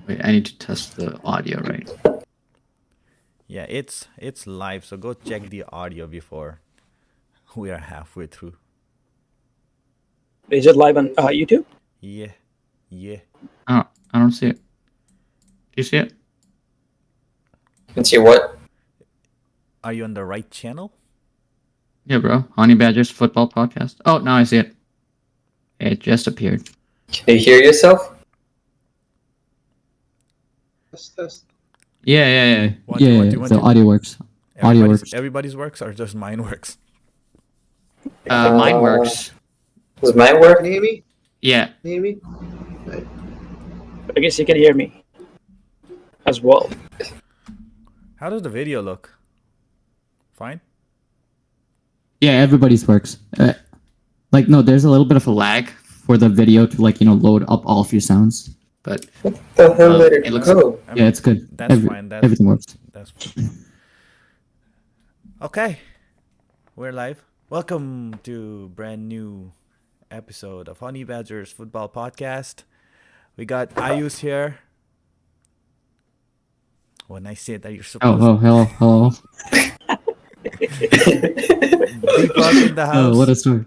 Wait, I need to test the audio, right? Yeah, it's live, so go check the audio before we are halfway through. Is it live on YouTube? Yeah, yeah. Oh, I don't see it. Do you see it? You can see what? Are you on the right channel? Yeah, bro. Honey Badgers Football Podcast. Oh, now I see it. It just appeared. Can you hear yourself? Test. Yeah. What yeah, do you yeah. want The to- audio works. Audio works. Everybody's works or just mine works? Mine works. Does mine work? Can you hear me? Yeah. Can you hear me? I guess you can hear me as well. How does the video look? Fine. Yeah, everybody's works. No, there's a little bit of a lag for the video to load up all of your sounds. But What the hell did it it looks- go? I mean, yeah, it's good. That's fine. Everything works. That's okay. We're live. Welcome to brand new episode of Honey Badgers Football Podcast. We got Ayus here. When I say that, you're supposed Hello. Deepak in the house. Oh, what a story.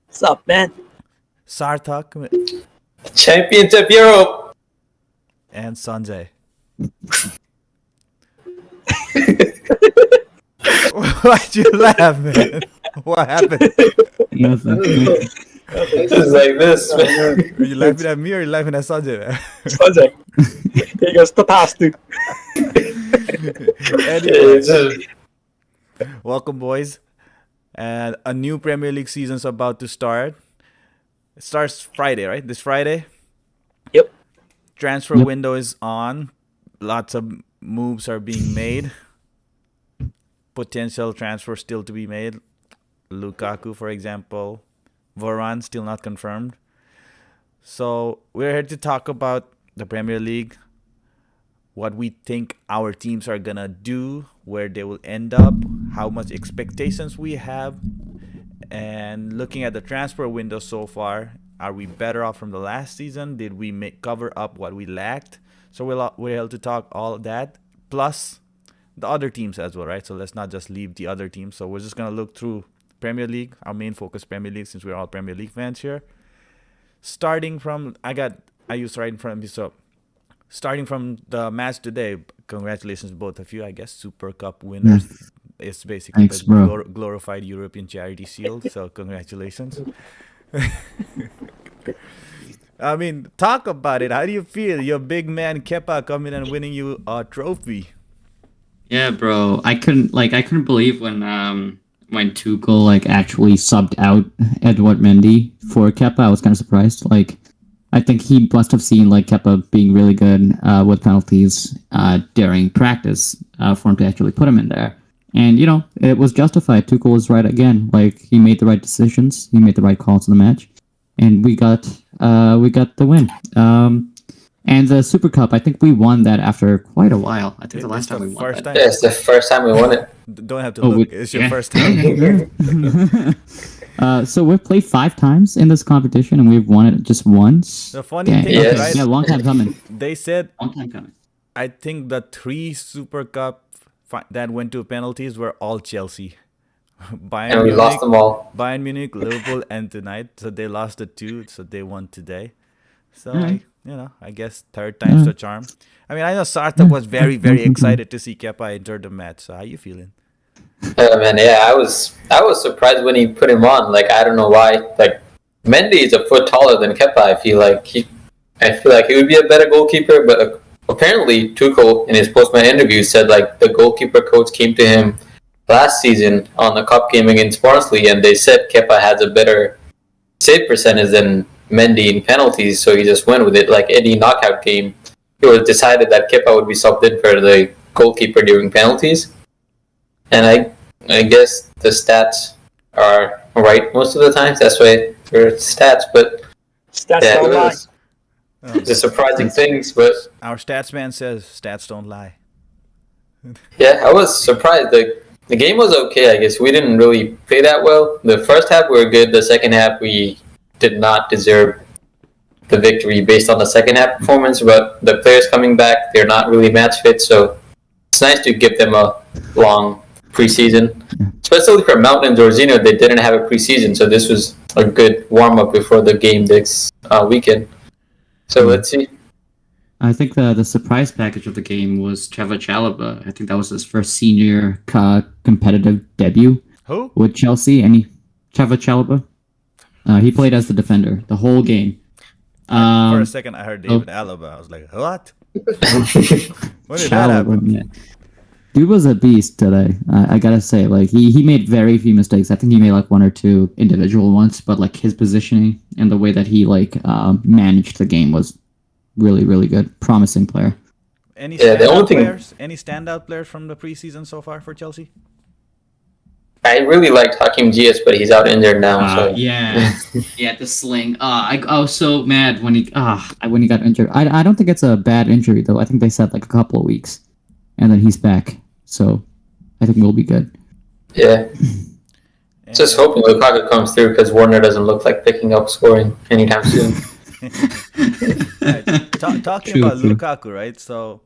What's up, man? Sarthak Championship Europe! and Sanjay. Why'd you laugh, man? What happened? Nothing. This is like this, man. Are you laughing at me or are you laughing at Sanjay, man? Sanjay. He goes to task, dude. Anyway, It's just- welcome, boys. And a new Premier League season's about to start. It starts Friday, right? This Friday. Yep. Transfer Yep. window is on. Lots of moves are being made. Potential transfers still to be made. Lukaku, for example. Varane still not confirmed. So we're here to talk about the Premier League, what we think our teams are gonna do, where they will end up, how much expectations we have, and looking at the transfer window so far, are we better off from the last season? Did we cover up what we lacked? So we're able to talk all of that, plus the other teams as well, right? So let's not just leave the other teams. So we're just gonna look through Premier League, our main focus Premier League, since we're all Premier League fans here. Starting from, I used right in front of me, so starting from the match today, congratulations both of you, I guess, Super Cup winners. It's basically Thanks, the bro. glorified European Charity Shield, so congratulations. I mean, talk about it. How do you feel? Your big man Kepa coming and winning you a trophy. Yeah, bro. I couldn't believe when Tuchel actually subbed out Edouard Mendy for Kepa. I was kind of surprised. I think he must have seen Kepa being really good with penalties during practice for him to actually put him in there. And it was justified. Tuchel was right again. He made the right decisions. He made the right calls in the match, and we got the win. And the Super Cup, I think we won that after quite a while. I think the last time we won First that. time. Yeah, it's the first time we won it. Don't have to Oh, look. we- It's your yeah. first time. So we've played 5 times in this competition, and we've won it just once. The funny Dang, thing Yes. is, right? Yeah, long time coming. They said, Long time coming. I think the 3 Super Cup that went to penalties were all Chelsea. Bayern And we Munich, lost them all. Bayern Munich, Liverpool, and tonight. So they lost the 2, so they won today. So Alright. I guess third time's the charm. I mean, I know Sarthak was very, very excited to see Kepa enter the match. So how you feeling? Man, yeah, I was surprised when he put him on. I don't know why. Mendy is a foot taller than Kepa. I feel like he would be a better goalkeeper. But apparently, Tuchel in his post-match interview said the goalkeeper coach came to him last season on the cup game against Barnsley, and they said Kepa has a better save percentage than Mendy in penalties, so he just went with it. Any knockout game, it was decided that Kepa would be subbed in for the goalkeeper during penalties. And I guess the stats are right most of the times. That's why they're stats, but Stats yeah, don't it lie. was the surprising things. But Our stats man says stats don't lie. yeah, I was surprised. The game was okay. I guess we didn't really play that well. The first half we were good. The second half we did not deserve the victory based on the second half performance. But the players coming back, they're not really match fit, so it's nice to give them a long preseason. Especially for Mountain and Dorzinho, they didn't have a preseason, so this was a good warm up before the game this weekend. So let's see. I think the surprise package of the game was Trevor Chalobah. I think that was his first senior competitive debut Who? with Chelsea. Trevor Chalobah. He played as the defender the whole game. For a second, I heard David Alaba. I was like, what? When did that happen? Yeah. Dude was a beast today. I gotta say, like he made very few mistakes. I think he made like one or two individual ones, but like his positioning and the way that he managed the game was really, really good. Promising player. Any Yeah, the standout only thing- players? Any standout players from the preseason so far for Chelsea? I really liked Hakim Ziyech, but he's out injured now. So Yeah, the sling. I was so mad when he got injured. I don't think it's a bad injury though. I think they said like a couple of weeks, and then he's back. So I think we'll be good. yeah, just hoping Lukaku comes through because Warner doesn't look like picking up scoring anytime soon. Right. Talking True, about true. Lukaku, right? So,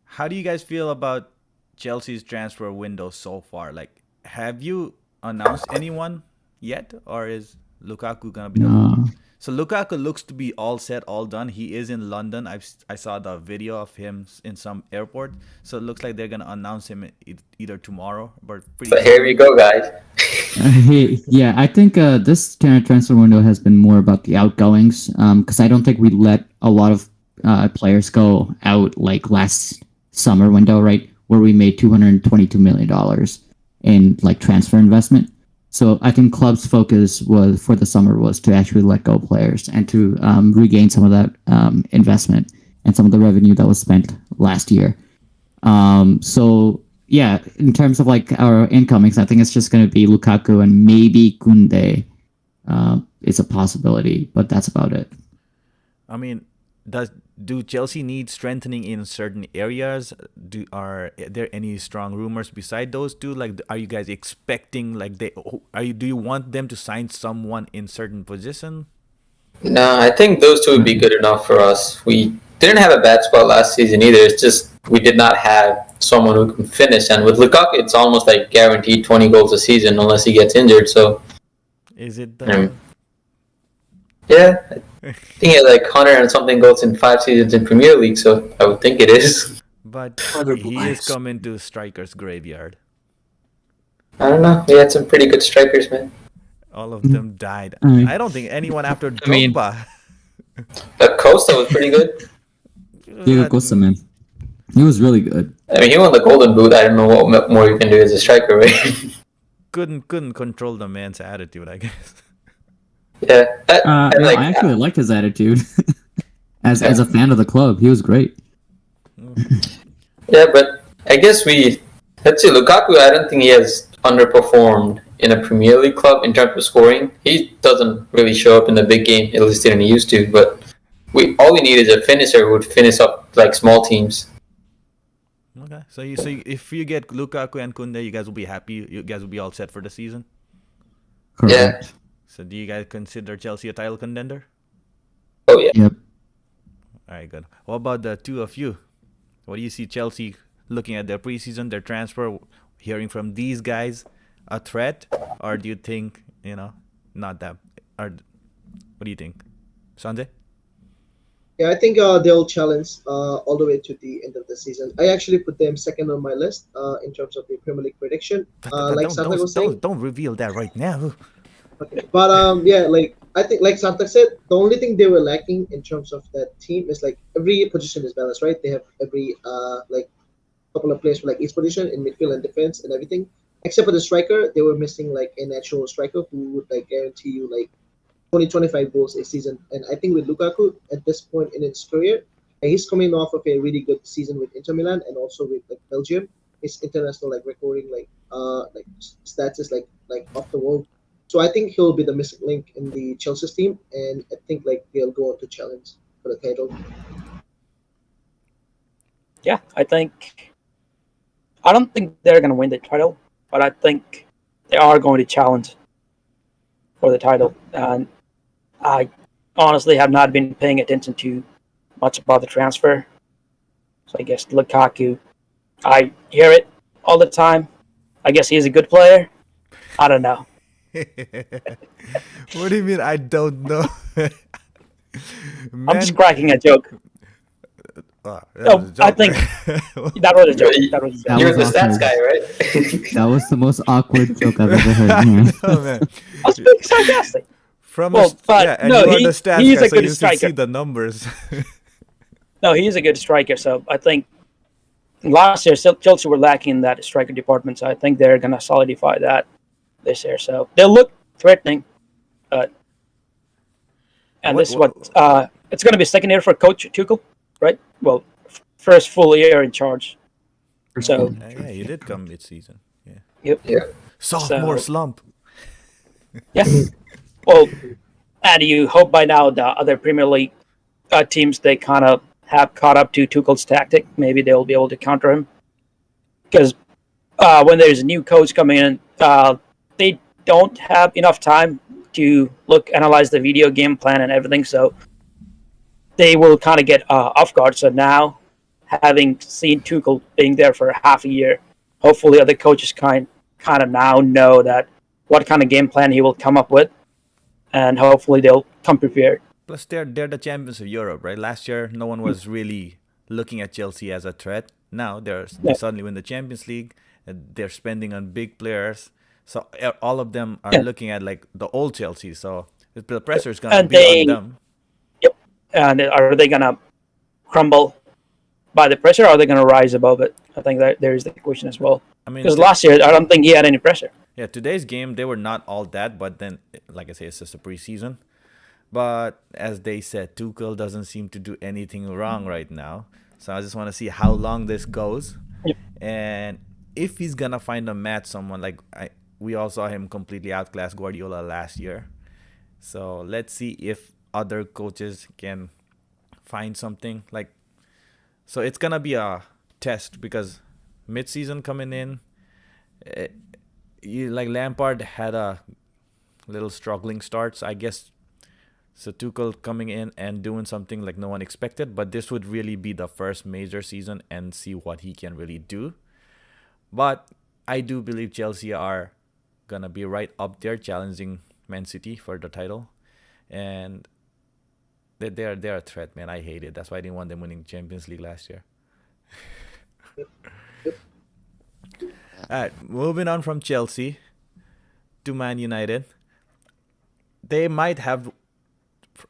how do you guys feel about Chelsea's transfer window so far? Like, have you announced anyone yet, or is Lukaku gonna be the No. So Lukaku looks to be all set, all done. He is in London. I saw the video of him in some airport. So it looks like they're gonna announce him either tomorrow, but pretty. But here we go, guys. Yeah, I think this kind of transfer window has been more about the outgoings. Because I don't think we let a lot of players go out like last summer window, right, where we made $222 million in like transfer investment. So I think club's focus was for the summer was to actually let go players and to regain some of that investment and some of the revenue that was spent last year. So yeah, in terms of like our incomings, I think it's just going to be Lukaku and maybe Koundé. It's a possibility, but that's about it. I mean, do Chelsea need strengthening in certain areas? Are there any strong rumors beside those two? Like, are you guys expecting do you want them to sign someone in certain position? No, I think those two would be good enough for us. We didn't have a bad spot last season either. It's just we did not have someone who can finish. And with Lukaku, it's almost like guaranteed 20 goals a season unless he gets injured. So Is it yeah, I think he had like 100 and something goals in 5 seasons in Premier League. So I would think it is. But Other he boys. is coming to strikers' graveyard. I don't know. We had some pretty good strikers, man. All of them died. Mm. I don't think anyone after mean- Drogba. But Costa was pretty good. Diego Costa, man. He was really good. I mean, he won the Golden Boot. I don't know what more you can do as a striker, right? couldn't control the man's attitude, I guess. Yeah. No, I actually liked his attitude. as a fan of the club, he was great. Yeah, but I guess let's see, Lukaku, I don't think he has underperformed in a Premier League club in terms of scoring. He doesn't really show up in the big game, at least didn't he used to, but all we need is a finisher who would finish up like small teams. Okay, so if you get Lukaku and Koundé, you guys will be happy. You guys will be all set for the season. Correct. So do you guys consider Chelsea a title contender? Oh yeah. Yep. All right, good. What about the two of you? What do you see Chelsea looking at their preseason, their transfer, hearing from these guys, a threat, or do you think not that? Or what do you think, Sanjay? Yeah, I think they'll challenge all the way to the end of the season. I actually put them second on my list in terms of the Premier League prediction. Like Santa was saying, Don't reveal that right now. okay. But yeah, like I think, like Santa said, the only thing they were lacking in terms of that team is like every position is balanced, right? They have every like couple of players for like each position in midfield and defense and everything, except for the striker. They were missing like a natural striker who would like guarantee you like 20-25 goals a season. And I think with Lukaku at this point in his career, and he's coming off of a really good season with Inter Milan and also with like Belgium. His international like recording like stats is like off the wall. So I think he'll be the missing link in the Chelsea team, and I think like they'll go on to challenge for the title. Yeah, I don't think they're going to win the title, but I think they are going to challenge for the title. And I honestly have not been paying attention to much about the transfer. So I guess Lukaku, I hear it all the time. I guess he's a good player. I don't know. What do you mean? I don't know. I'm just Man, cracking a joke. that No, was a I joke, think right? that was a joke. You- That was a joke. That You're was the stats awkward. guy, right? That was the most awkward joke I've ever heard. I Yeah. know, man. I was being sarcastic. From Well, but yeah, and no, you are he- the stats he's guy, a so good you should striker. see the numbers. No, he is a good striker. So I think last year Chelsea were lacking in that striker department. So I think they're gonna solidify that this year. So they'll look threatening. And this is what it's gonna be second year for Coach Tuchel, right? Well, first full year in charge. So Yeah, you did come mid-season. Yeah. yep. Yeah. Sophomore So- slump. Yeah. Well, and you hope by now the other Premier League teams they kind of have caught up to Tuchel's tactic. Maybe they'll be able to counter him because when there's a new coach coming in, they don't have enough time to analyze the video game plan and everything. So they will kind of get off guard. So now, having seen Tuchel being there for half a year, hopefully other coaches kind of now know that what kind of game plan he will come up with, and hopefully they'll come prepared. Plus, they're the champions of Europe, right? Last year, no one was really looking at Chelsea as a threat. Now they Yeah. suddenly win the Champions League. And they're spending on big players, so all of them are Yeah. looking at like the old Chelsea. So the pressure is gonna And be they- on them. And are they gonna crumble by the pressure, or are they gonna rise above it? I think that there is the question as well. I mean, Because last year I don't think he had any pressure. yeah, today's game they were not all that, but then, like I say, it's just a preseason. But as they said, Tuchel doesn't seem to do anything wrong right now. So I just want to see how long this goes, Yep. and if he's gonna find a match someone like we all saw him completely outclass Guardiola last year. So let's see if other coaches can find something like. So it's gonna be a test because mid-season coming in, like Lampard had a little struggling start. So I guess so Tuchel coming in and doing something like no one expected, but this would really be the first major season and see what he can really do. But I do believe Chelsea are gonna be right up there challenging Man City for the title, and they're a threat, man. I hate it. That's why I didn't want them winning Champions League last year. All right, moving on from Chelsea to Man United. They might have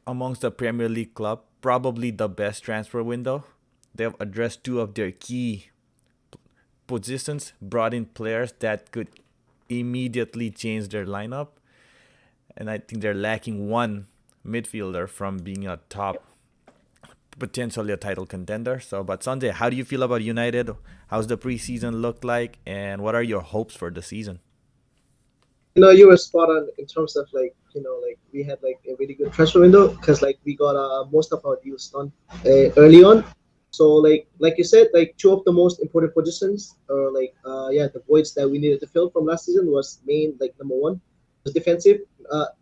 amongst the Premier League club probably the best transfer window. They have addressed two of their key positions, brought in players that could immediately change their lineup, and I think they're lacking one midfielder from being a top, potentially a title contender. So, but Sanjay, how do you feel about United? How's the preseason look like, and what are your hopes for the season? You were spot on in terms of like we had like a really good transfer window because like we got most of our deals done early on. So like you said, like two of the most important positions or like the voids that we needed to fill from last season was number one was defensive,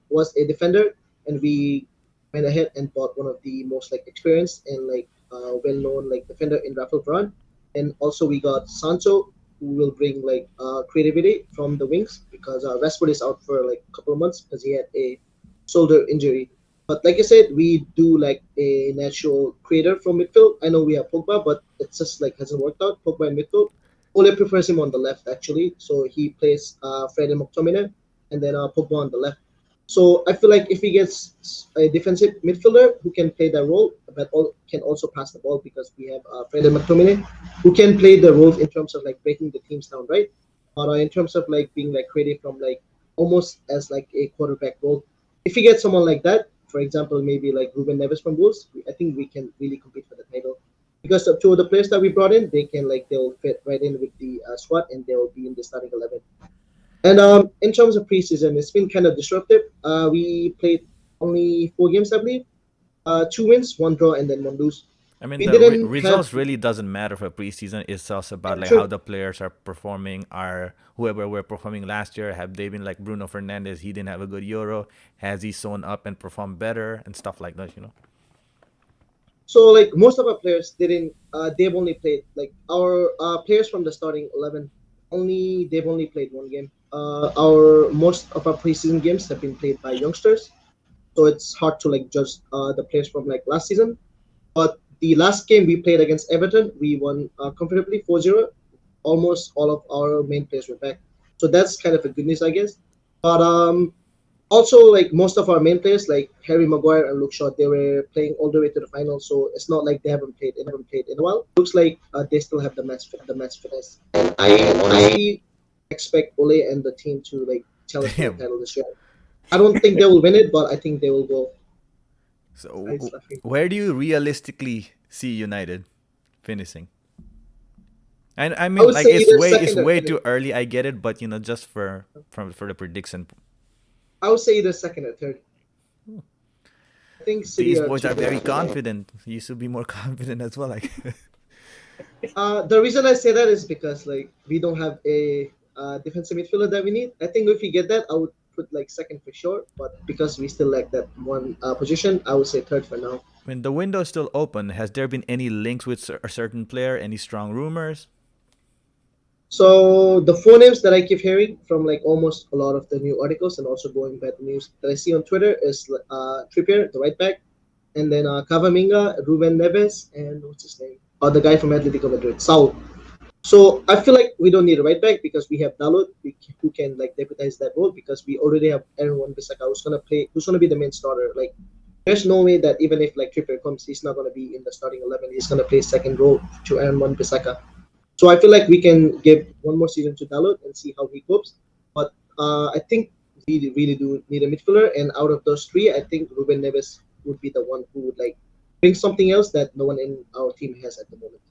was a defender, and we went ahead and bought one of the most like experienced and like well-known like defender in Rafael Varane, and also we got Sancho, who will bring like creativity from the wings because Rashford is out for like a couple of months because he had a shoulder injury. But like I said, we do like a natural creator from midfield. I know we have Pogba, but it's just like hasn't worked out. Pogba in midfield. Ole prefers him on the left actually, so he plays Fred and McTominay, and then Pogba on the left. So I feel like if he gets a defensive midfielder who can play that role, but can also pass the ball because we have Fred and McTominay who can play the roles in terms of like breaking the teams down, right? But in terms of like being like creative from like almost as like a quarterback role, if you get someone like that, for example, maybe like Ruben Neves from Wolves, I think we can really compete for the title because the two of the players that we brought in, they'll fit right in with the squad and they'll be in the starting 11. And in terms of preseason, it's been kind of disruptive. We played only 4 games, I believe. 2 wins, 1 draw, and then 1 lose. I mean, We the didn't results have- really doesn't matter for preseason. It's also about like True. how the players are performing. Are whoever were performing last year, have they been like Bruno Fernandes? He didn't have a good Euro. Has he sewn up and performed better and stuff like that? You know. So like most of our players didn't. They've only played like our players from the starting 11. They've only played one game. Our most of our preseason games have been played by youngsters, so it's hard to like judge the players from like last season. But the last game we played against Everton, we won comfortably 4-0. Almost all of our main players were back, so that's kind of a good news, I guess. But also like most of our main players like Harry Maguire and Luke Shaw, they were playing all the way to the final, so it's not like they haven't played in a while. Looks like they still have the match fitness. And I honestly expect Ole and the team to like challenge for Damn. the title this year. I don't think they will win it, but I think they will go. So Nice laughing. where do you realistically see United finishing? And I mean, would like say it's either way second or too third. early. I get it, but you know, just for the prediction, I would say either second or third. I think City these are boys too are very good. confident. You should be more confident as well. Like, The reason I say that is because like we don't have a defensive midfielder that we need. I think if we get that, I would put like second for sure. But because we still lack that one position, I would say third for now. when the window is still open, has there been any links with a certain player? Any strong rumors? So the four names that I keep hearing from like almost a lot of the new articles and also going back the news that I see on Twitter is Trippier, the right back, and then Cavaminga, Ruben Neves, and what's his name? The guy from Atletico Madrid, Saul. So I feel like we don't need a right back because we have Dalot who can like deputize that role because we already have Aaron Wan-Bissaka who's gonna be the main starter. Like there's no way that even if like Trippier comes, he's not gonna be in the starting 11. He's gonna play second role to Aaron Wan-Bissaka. So I feel like we can give one more season to Dalot and see how he copes. But I think we really do need a midfielder, and out of those three, I think Ruben Neves would be the one who would like bring something else that no one in our team has at the moment.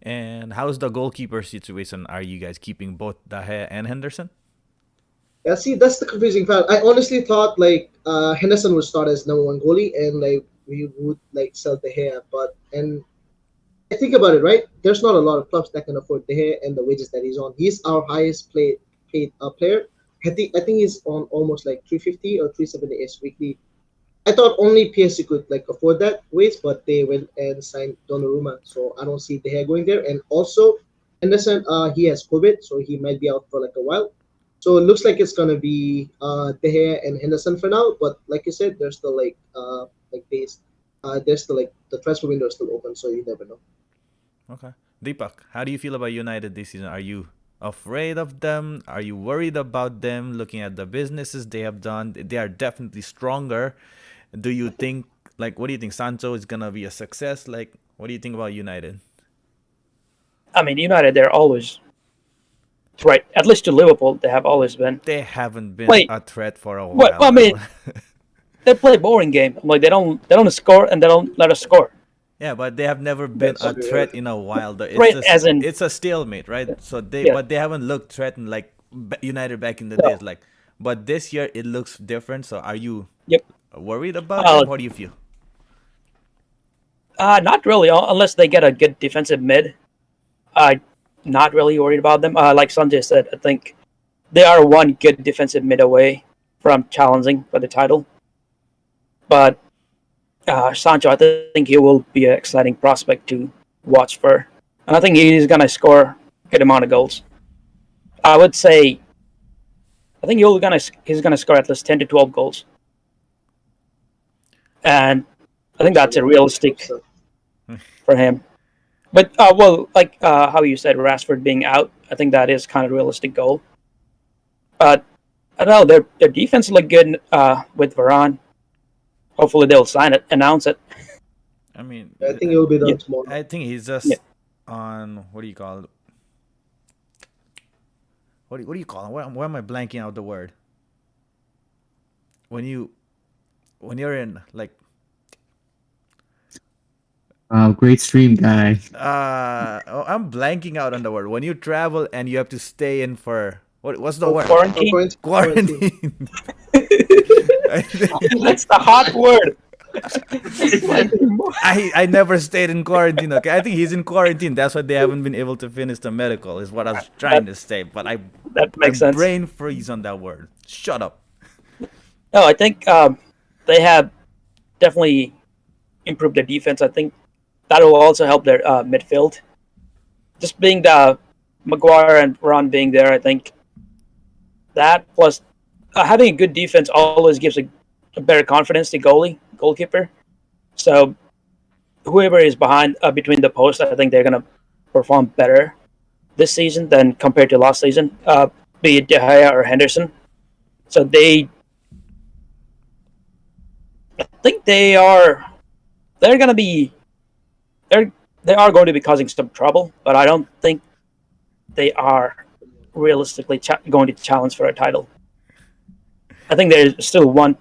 And how's the goalkeeper situation? Are you guys keeping both De Gea and Henderson? Yeah, see, that's the confusing part. I honestly thought like Henderson would start as number one goalie, and like we would like sell De Gea, but and I think about it, right? There's not a lot of clubs that can afford De Gea and the wages that he's on. He's our highest paid player. I think he's on almost like 350 or 370 weekly. I thought only PSG could like afford that wage, but they went and signed Donnarumma, so I don't see De Gea going there. And also Henderson, he has COVID, so he might be out for like a while. So it looks like it's gonna be De Gea and Henderson for now. But like you said, there's still days. There's still like the transfer window is still open, so you never know. Okay. Deepak, how do you feel about United this season? Are you afraid of them? Are you worried about them? Looking at the businesses they have done, they are definitely stronger. Do you think, like, what do you think? Sancho is gonna be a success? Like, what do you think about United? I mean, United, they're always right. At least to Liverpool, they have always been. They haven't been Wait. a threat for a What? while. I mean, they play a boring game. Like they don't score and they don't let us score. yeah, but they have never been a threat in a while. It's Threat as in- it's a stalemate, right? So Yeah. but they haven't looked threatened like United back in the No. days. Like, but this year it looks different. So are you Yep. worried about Well, them? How do you feel? Not really, unless they get a good defensive mid. Not really worried about them. Like Sanjay said, I think they are one good defensive mid away from challenging for the title. But Sancho, I think he will be an exciting prospect to watch for. And I think he's going to score a good amount of goals. I would say, I think he's gonna score at least 10 to 12 goals. And I think that's a realistic So, for him. But how you said Rashford being out, I think that is kind of a realistic goal. But I don't know, their defense look good with Varane. Hopefully they'll announce it. I mean, I think it will be done Yeah. tomorrow. I think he's just Yeah. on what do you call it? What do you call it? Why am I blanking out the word? When you're in like Great stream, guy. I'm blanking out on the word. When you travel and you have to stay in for what's the Oh, word? Quarantine. Quarantine. I think- That's the hot word. I never stayed in quarantine. Okay, I think he's in quarantine. That's why they haven't been able to finish the medical. Is what I was trying to say. But That my makes sense. brain freeze on that word. Shut up. No, I think they have definitely improved their defense. I think that will also help their midfield. Just being the Maguire and Ron being there, I think that plus having a good defense always gives a better confidence to goalkeeper. So whoever is behind between the posts, I think they're gonna perform better this season than compared to last season. Be it De Gea or Henderson. So I think they are going to be going to be causing some trouble, but I don't think they are realistically going to challenge for a title. I think there's still one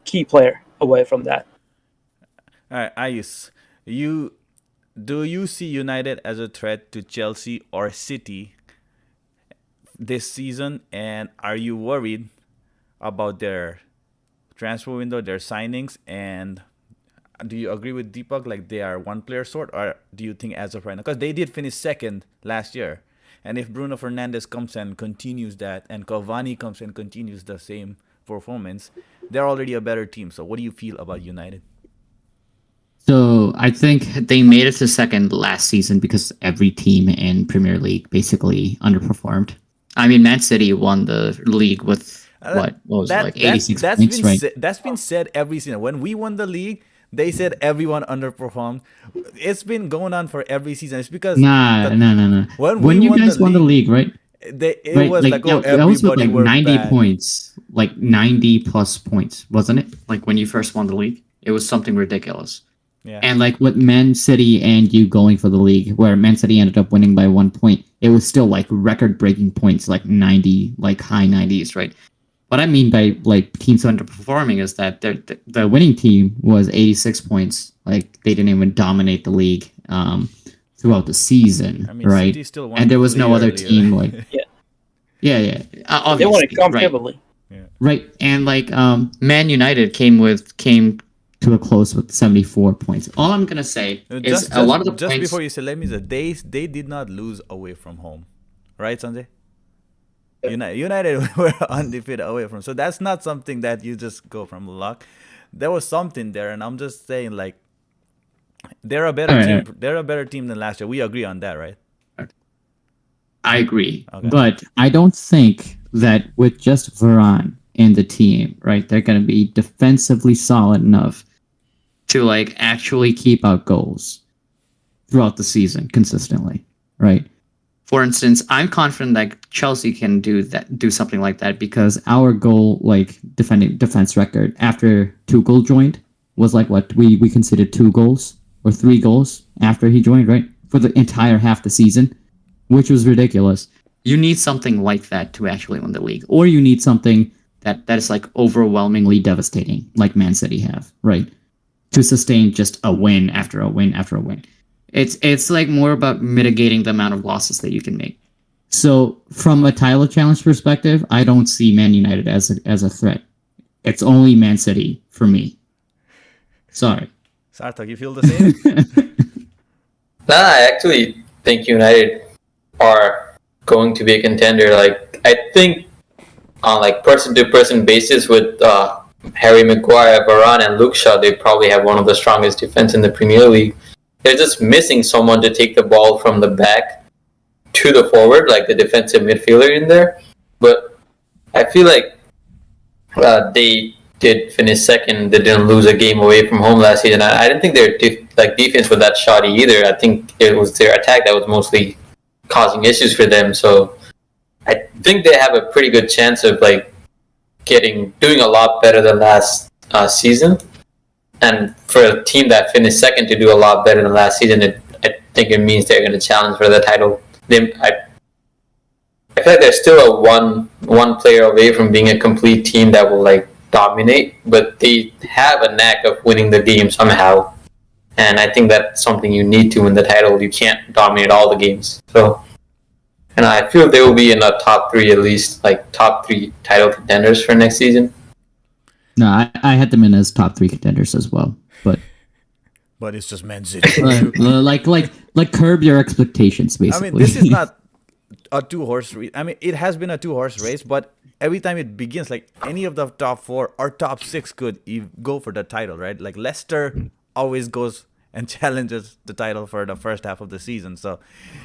key player away from that. All right, Ayus, do you see United as a threat to Chelsea or City this season, and are you worried about their transfer window, their signings, and do you agree with Deepak like they are one player short, or do you think as of right now, because they did finish second last year, and if Bruno Fernandes comes and continues that, and Cavani comes and continues the same performance, they're already a better team. So what do you feel about United? So I think they made it to second last season because every team in Premier League basically underperformed. I mean, Man City won the league with what was it, like 86 points, right? That's been said every season. When we won the league, they said everyone underperformed. It's been going on for every season. It's because No. When we you guys won the league, right? it was like, oh, that was with everybody like were 90 bad. points, like 90 plus points, wasn't it? Like when you first won the league, it was something ridiculous. Yeah. And like with Man City and you going for the league, where Man City ended up winning by 1 point, it was still like record-breaking points, like 90, like high 90s, right? What I mean by like teams underperforming is that the winning team was 86 points. Like they didn't even dominate the league throughout the season, I mean, right? City still won And there was no other clearly, team right? like Yeah. yeah, They obviously, won it right, comfortably. right. And like Man United came to a close with 74 points. All I'm gonna say is a lot of the just points. before you say, let me say, they did not lose away from home, right, Sanjay? United were undefeated away from, so that's not something that you just go from luck. There was something there, and I'm just saying, like, they're a better Alright, team. They're a better team than last year. We agree on that, right? I agree, Okay. but I don't think that with just Varane in the team, right, they're gonna be defensively solid enough to like actually keep out goals throughout the season consistently, right? For instance, I'm confident that Chelsea can do something like that because our goal, like defense record after Tuchel joined was like what we considered 2 goals or 3 goals after he joined, right? For the entire half the season, which was ridiculous. You need something like that to actually win the league, or you need something that is like overwhelmingly devastating, like Man City have, right? To sustain just a win after a win after a win. It's like more about mitigating the amount of losses that you can make. So from a title challenge perspective, I don't see Man United as a threat. It's only Man City for me. Sorry. Sarthak, you feel the same? I actually think United are going to be a contender. Like I think on like person-to-person basis with Harry Maguire, Varane, and Luke Shaw, they probably have one of the strongest defense in the Premier League. They're just missing someone to take the ball from the back to the forward, like the defensive midfielder in there. But I feel like they did finish second. They didn't lose a game away from home last season. I didn't think their defense was that shoddy either. I think it was their attack that was mostly causing issues for them. So I think they have a pretty good chance of like doing a lot better than last season. And for a team that finished second to do a lot better than last season, I think it means they're going to challenge for the title. I feel like they're still a one player away from being a complete team that will like dominate, but they have a knack of winning the game somehow. And I think that's something you need to win the title. You can't dominate all the games. So, and I feel they will be in the top 3 at least, like top 3 title contenders for next season. No, I had them in as top 3 contenders as well. But But it's just Man City for you. like curb your expectations, I basically. mean, this is not a two-horse race. I mean, it has been a two-horse race, but every time it begins, like any of the top 4 or top 6 could go for the title, right? Like Leicester always goes and challenges the title for the first half of the season. So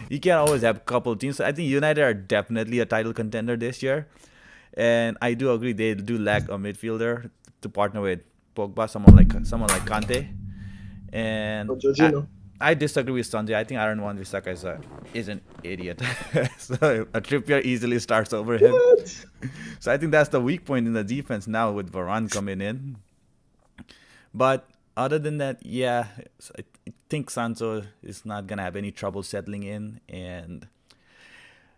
you can't always have a couple teams. So I think United are definitely a title contender this year. And I do agree they do lack a midfielder to partner with Pogba, someone like Kante. And Or Jorginho. I disagree with Sanjay. I think Aaron Wan-Bissaka is an idiot. So a Trippier easily starts over him. What? So I think that's the weak point in the defense now with Varane coming in. But other than that, yeah, I think Sancho is not gonna have any trouble settling in, and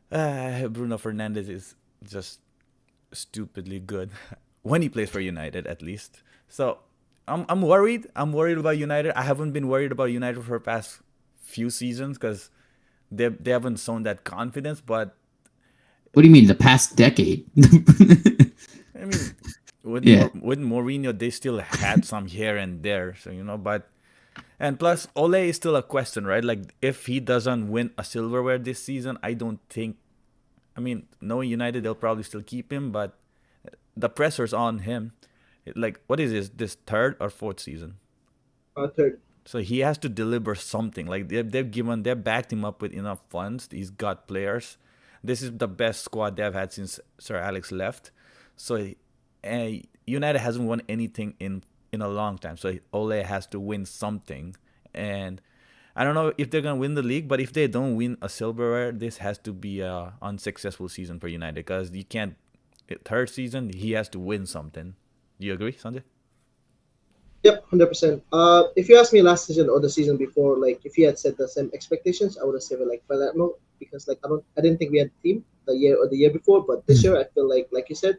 Bruno Fernandes is just stupidly good when he plays for United, at least. So I'm worried. I'm worried about United. I haven't been worried about United for the past few seasons because they haven't shown that confidence. But What do you mean, the past decade? I mean, with Yeah. with Mourinho, they still had some here and there. So but and plus Ole is still a question, right? Like if he doesn't win a silverware this season, I don't think. I mean, knowing United, they'll probably still keep him, but the pressure's on him. Like, what is this 3rd or 4th season? Third. So he has to deliver something. Like they've backed him up with enough funds. He's got players. This is the best squad they've had since Sir Alex left. So United hasn't won anything in a long time. So Ole has to win something. And I don't know if they're gonna win the league, but if they don't win a silverware, this has to be a unsuccessful season for United because you can't. 3rd season, he has to win something. Do you agree, Sanjay? Yep, 100%. If you asked me last season or the season before, like if you had set the same expectations, I would have said like Palermo because like I didn't think we had a team the year before, but this year I feel like you said,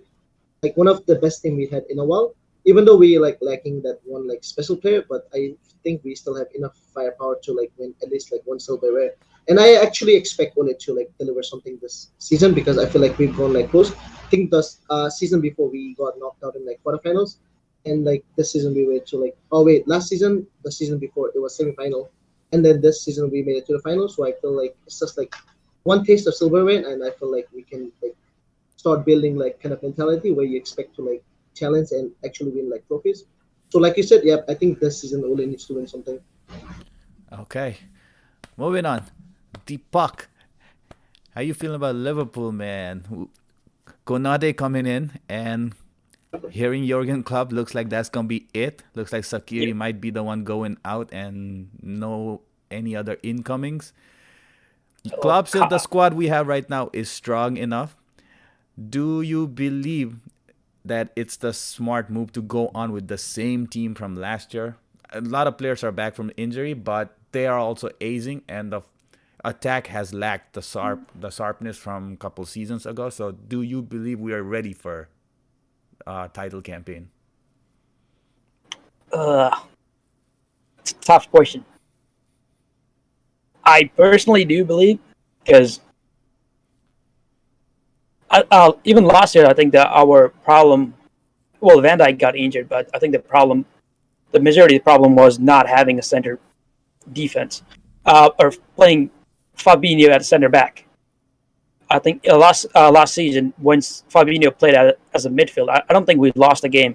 like one of the best team we had in a while. Even though we like lacking that one like special player, but I think we still have enough firepower to like win at least like one silverware. And I actually expect Ole to like deliver something this season because I feel like we've gone like close. I think the season before we got knocked out in like quarterfinals, and like this season we went to like last season, the season before it was semifinal, and then this season we made it to the final. So I feel like it's just like one taste of silverware, and I feel like we can like start building like kind of mentality where you expect to like challenge and actually win like trophies. So like you said, yeah, I think this season Ole needs to win something. Okay. Moving on. Deepak. How you feeling about Liverpool, man? Konate coming in and hearing Jurgen Klopp looks like that's gonna be it. Looks like Sakiri might be the one going out and no any other incomings. Klopp said the squad we have right now is strong enough. Do you believe that it's the smart move to go on with the same team from last year? A lot of players are back from injury, but they are also aging, and the attack has lacked the sharpness from a couple seasons ago. So, do you believe we are ready for title campaign? It's a tough question. I personally do believe because even last year, I think that our problem, well, Van Dijk got injured, but I think the majority of the problem was not having a center defense or playing Fabinho at center back. I think last season when Fabinho played as a midfield, I don't think we lost a game.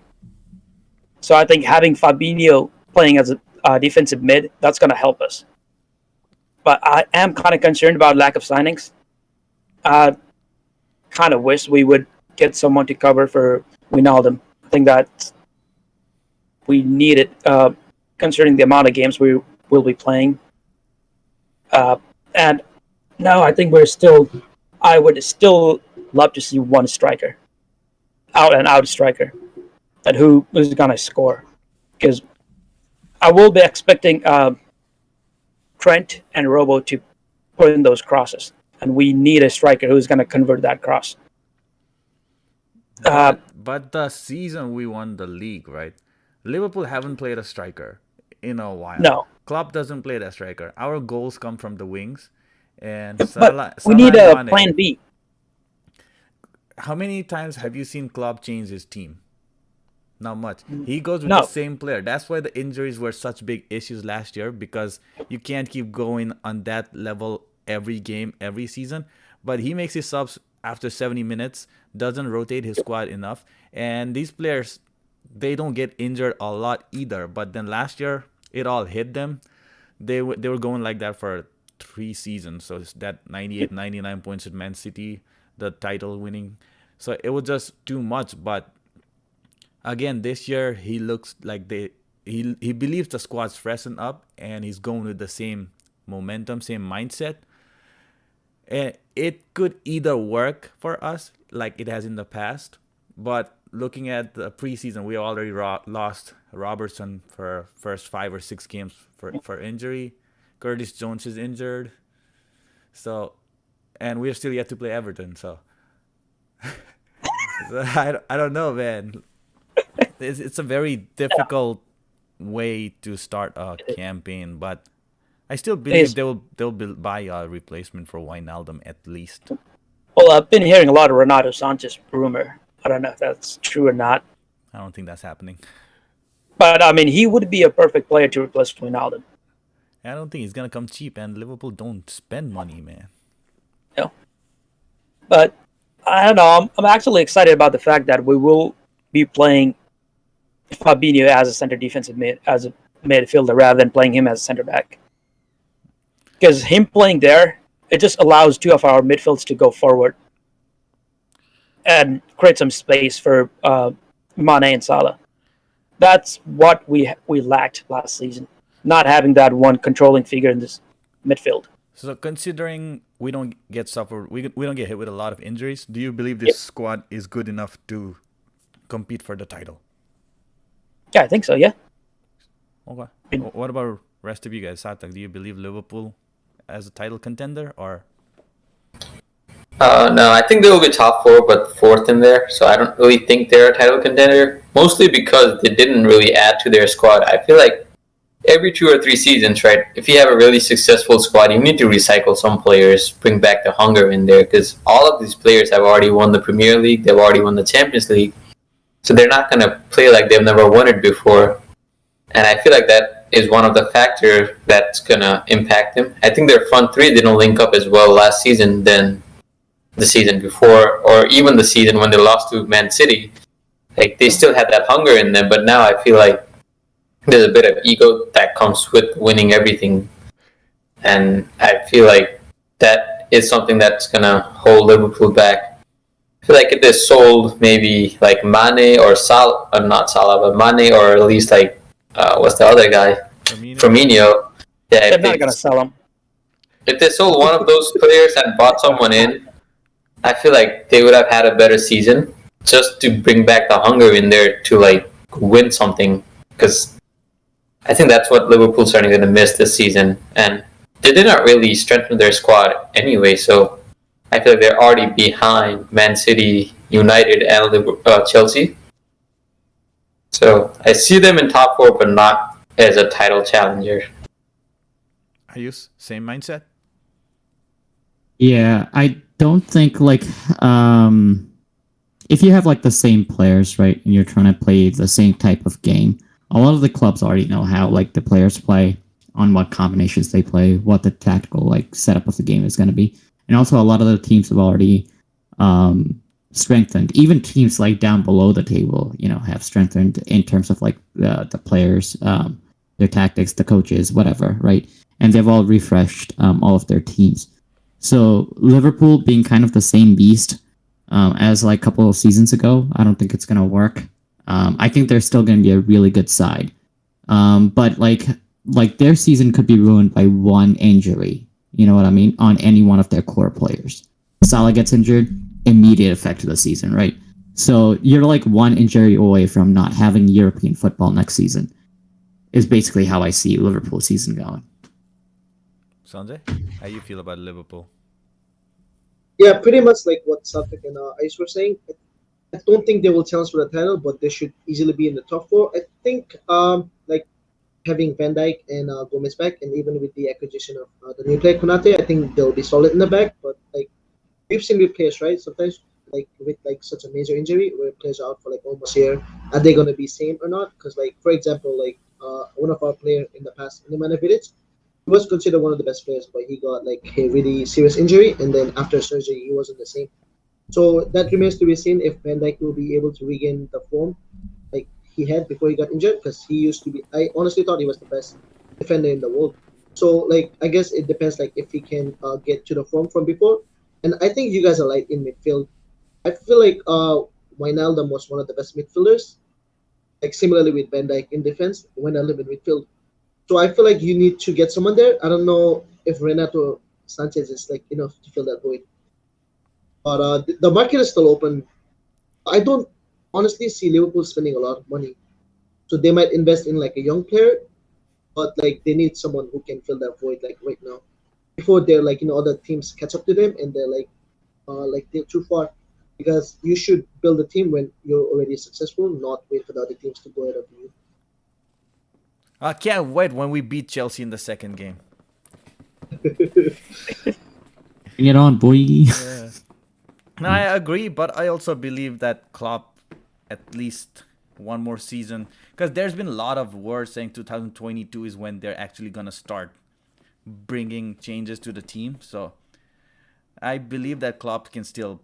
So I think having Fabinho playing as a defensive mid, that's going to help us. But I am kind of concerned about lack of signings. Kind of wish we would get someone to cover for Wijnaldum. I think that we need it, considering the amount of games we will be playing. And no, I think I would still love to see one striker, out and out striker, and who is going to score. Because I will be expecting Trent and Robo to put in those crosses. And we need a striker who's going to convert that cross. But the season we won the league, right? Liverpool haven't played a striker in a while. No. Klopp doesn't play that striker. Our goals come from the wings. And But we need a plan B. How many times have you seen Klopp change his team? Not much. He goes with No. the same player. That's why the injuries were such big issues last year, because you can't keep going on that level every game, every season. But he makes his subs after 70 minutes, doesn't rotate his squad enough. And these players, they don't get injured a lot either. But then last year, it all hit them. They were going like that for 3 seasons. So it's that 98, 99 points at Man City, the title winning. So it was just too much. But again, this year he looks like he believes the squad's freshened up, and he's going with the same momentum, same mindset. And it could either work for us like it has in the past, but looking at the preseason, we already lost Robertson for first 5 or 6 games for injury. Curtis Jones is injured, so, and we're still yet to play Everton. So, so I don't know, man. It's a very difficult way to start a campaign, but I still believe they'll buy a replacement for Wijnaldum at least. Well, I've been hearing a lot of Renato Sanchez rumor. I don't know if that's true or not. I don't think that's happening. But, I mean, he would be a perfect player to replace Wijnaldum. I don't think he's gonna come cheap, and Liverpool don't spend money, man. No. But, I don't know. I'm actually excited about the fact that we will be playing Fabinho as a center defensive as a midfielder rather than playing him as a center back. Because him playing there, it just allows 2 of our midfields to go forward and create some space for Mane and Salah. That's what we lacked last season, not having that one controlling figure in this midfield. So considering we don't get hit with a lot of injuries, do you believe this squad is good enough to compete for the title? Yeah, I think so, yeah. Okay. What about rest of you guys? Satak, do you believe Liverpool as a title contender, or? No, I think they will be top 4, but 4th in there. So I don't really think they're a title contender. Mostly because they didn't really add to their squad. I feel like every 2 or 3 seasons, right? If you have a really successful squad, you need to recycle some players, bring back the hunger in there, because all of these players have already won the Premier League. They've already won the Champions League. So they're not going to play like they've never won it before. And I feel like that is one of the factors that's going to impact them. I think their front 3 didn't link up as well last season than the season before, or even the season when they lost to Man City. Like, they still had that hunger in them, but now I feel like there's a bit of ego that comes with winning everything. And I feel like that is something that's going to hold Liverpool back. I feel like if they sold maybe like Mane or Salah, or not Salah, but Mane, or at least like, what's the other guy? Firmino. Yeah, They're not going to sell him. If they sold one of those players and bought someone in, I feel like they would have had a better season, just to bring back the hunger in there to like win something. Because I think that's what Liverpool's starting to miss this season, and they did not really strengthen their squad anyway. So I feel like they're already behind Man City, United, and Chelsea. So I see them in top 4, but not as a title challenger. Ayus, same mindset? Yeah, I don't think like if you have like the same players, right, and you're trying to play the same type of game, a lot of the clubs already know how like the players play, on what combinations they play, what the tactical like setup of the game is going to be, and also a lot of the teams have already strengthened. Even teams like down below the table, have strengthened in terms of like the players, their tactics, the coaches, whatever, right? And they've all refreshed all of their teams. So Liverpool being kind of the same beast as like a couple of seasons ago, I don't think it's going to work. I think they're still going to be a really good side. But like their season could be ruined by one injury, you know what I mean, on any one of their core players. Salah gets injured, immediate effect to the season, right? So you're like one injury away from not having European football next season, is basically how I see Liverpool season going. Sanjay, how you feel about Liverpool? Yeah, pretty much like what Satak and Ice were saying. I don't think they will challenge for the title, but they should easily be in the top 4. I think like having Van Dijk and Gomez back, and even with the acquisition of the new player Konate, I think they'll be solid in the back. But like we've seen with players, right? Sometimes like with like such a major injury where players are out for like almost a year, are they gonna be same or not? Because like for example, like one of our player in the past, Nemanja Vidic, he was considered one of the best players, but he got like a really serious injury, and then after surgery, he wasn't the same. So that remains to be seen if Van Dijk will be able to regain the form like he had before he got injured. Because he used to be, I honestly thought he was the best defender in the world. So like I guess it depends like if he can get to the form from before. And I think you guys are like in midfield. I feel like Wijnaldum was one of the best midfielders. Like similarly with Van Dijk in defense, Wijnaldum in midfield. So I feel like you need to get someone there. I don't know if Renato Sanchez is like enough to fill that void. But the market is still open. I don't honestly see Liverpool spending a lot of money. So they might invest in like a young player, but like they need someone who can fill that void like right now. Before they're like other teams catch up to them and they're like they're too far. Because you should build a team when you're already successful, not wait for the other teams to go ahead of you. I can't wait when we beat Chelsea in the second game. Bring it on, boy. Yeah. No, I agree, but I also believe that Klopp at least one more season, because there's been a lot of words saying 2022 is when they're actually gonna start bringing changes to the team. So I believe that Klopp can still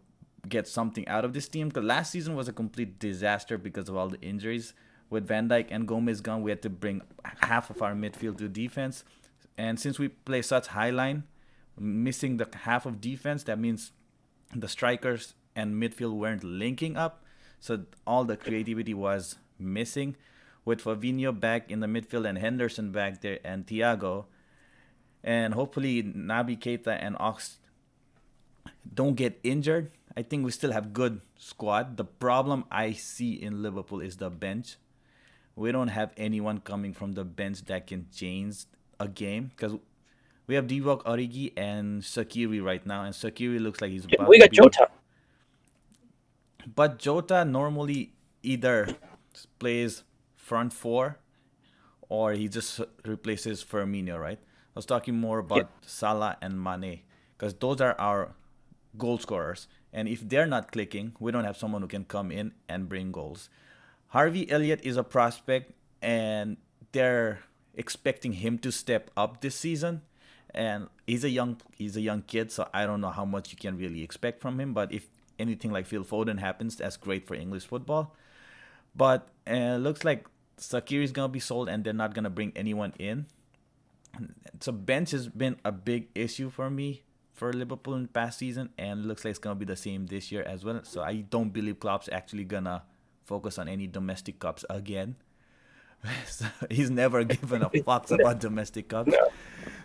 get something out of this team, because last season was a complete disaster because of all the injuries. With Van Dijk and Gomez gone, we had to bring half of our midfield to defense, and since we play such high line, missing the half of defense, that means the strikers and midfield weren't linking up, so all the creativity was missing. With Fabinho back in the midfield and Henderson back there and Thiago, and hopefully Naby Keita and Ox don't get injured, I think we still have good squad. The problem I see in Liverpool is the bench. We don't have anyone coming from the bench that can change a game, because we have Divock Origi and Shaqiri right now, and Shaqiri looks like he's about We to got be... Jota. But Jota normally either plays front four or he just replaces Firmino, right? I was talking more about Salah and Mane, because those are our goal scorers. And if they're not clicking, we don't have someone who can come in and bring goals. Harvey Elliott is a prospect, and they're expecting him to step up this season. And he's a young kid, so I don't know how much you can really expect from him. But if anything like Phil Foden happens, that's great for English football. But it looks like Shaqiri is gonna be sold, and they're not gonna bring anyone in. So bench has been a big issue for me for Liverpool in the past season, and it looks like it's gonna be the same this year as well. So I don't believe Klopp's actually gonna focus on any domestic cups again. So he's never given a fuck about domestic cups. No.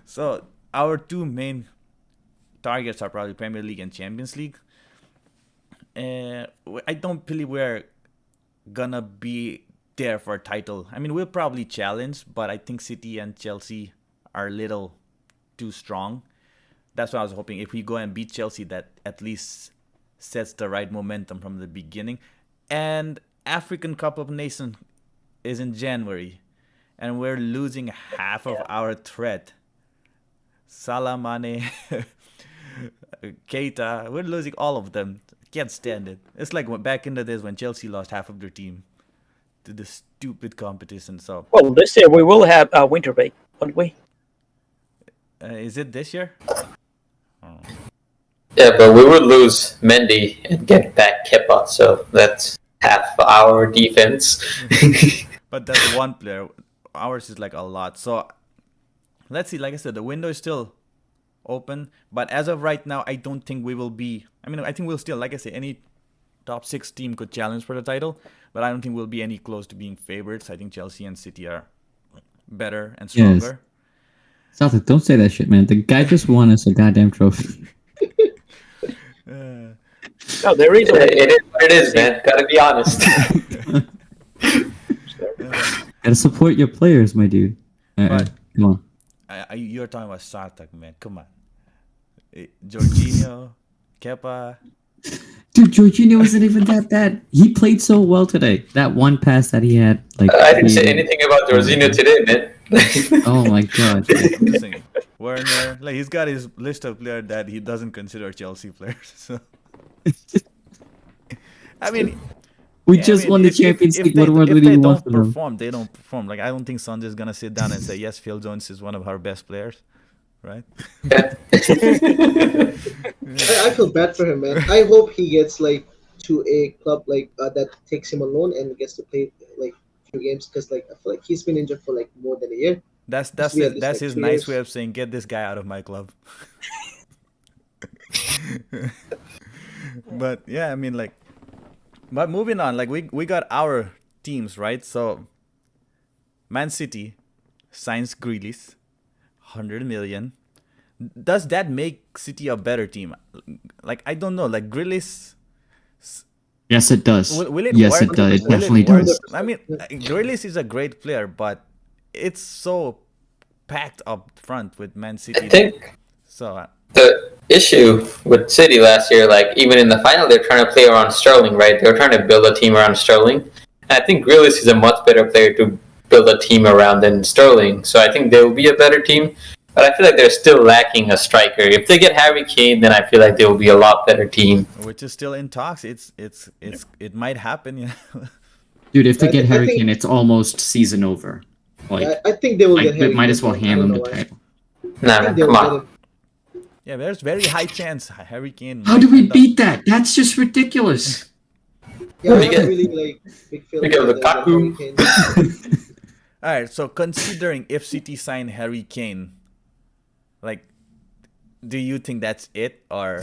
So our two main targets are probably Premier League and Champions League. I don't believe we're gonna be there for a title. I mean, we'll probably challenge, but I think City and Chelsea are a little too strong. That's what I was hoping. If we go and beat Chelsea, that at least sets the right momentum from the beginning. And African Cup of Nations is in January, and we're losing half of our threat. Salah, Mane, Keita, we're losing all of them. Can't stand it. It's like back in the days when Chelsea lost half of their team to the stupid competition. So, Well, this year we will have winter break, won't we? is it this year? Yeah, but we would lose Mendy and get back Kepa, so that's half our defense. But that's one player. Ours is like a lot. So let's see. Like I said, the window is still open. But as of right now, I don't think we will be. I mean, I think we'll still, like I say, any top 6 team could challenge for the title. But I don't think we'll be any close to being favorites. I think Chelsea and City are better and stronger. Celtic, don't say that shit, man. The guy just won us a goddamn trophy. No, there is. It is what it is, man. Gotta be honest. Gotta support your players, my dude. But- Come on. You're talking about Sartak, man. Come on. Jorginho, Kepa. Dude, Jorginho isn't even that bad. He played so well today. That one pass that he had, like I didn't say anything about Jorginho today, man. Oh my god. Listen, Werner, like he's got his list of players that he doesn't consider Chelsea players. So I mean, We yeah, I just mean, won the if- Champions if League. they- What more if do they you want don't from them? perform, they don't perform. Like I don't think Sanjay is gonna sit down and say, "Yes, Phil Jones is one of our best players," right? Yeah. I feel bad for him, man. I hope he gets like to a club like that takes him on loan and gets to play like few games because like I feel like he's been injured for like more than a year. That's Yeah, just that's like his 2 nice years. way of saying, "Get this guy out of my club." But yeah, I mean, like, but moving on, like we got our teams right. So, Man City signs Grealish, 100 million. Does that make City a better team? Like I don't know. Like Grealish, Yes, it does. will it yes, work? it does. It Will definitely work? does. I mean, Grealish is a great player, but it's so packed up front with Man City. I think So the issue with City last year, like even in the final, they're trying to play around Sterling, right? They were trying to build a team around Sterling. And I think Grealish is a much better player to build a team around than Sterling. So I think they will be a better team. But I feel like they're still lacking a striker. If they get Harry Kane, then I feel like they will be a lot better team. which is still in talks. It might happen. You know? Dude, if they I get thi- I Harry think- Kane, it's almost season over. Like, I think they will like get they Harry might as Kane, well man. I hand don't them know the why. title. Nah, I think man, they come will on. get him. Yeah, there's very high chance Harry Kane. How might do we end up- beat that? That's just ridiculous. Yeah, We I'm get- not really like big fan we get of the Lukaku. Harry Kane. All right, so considering if City sign Harry Kane, like, do you think that's it, or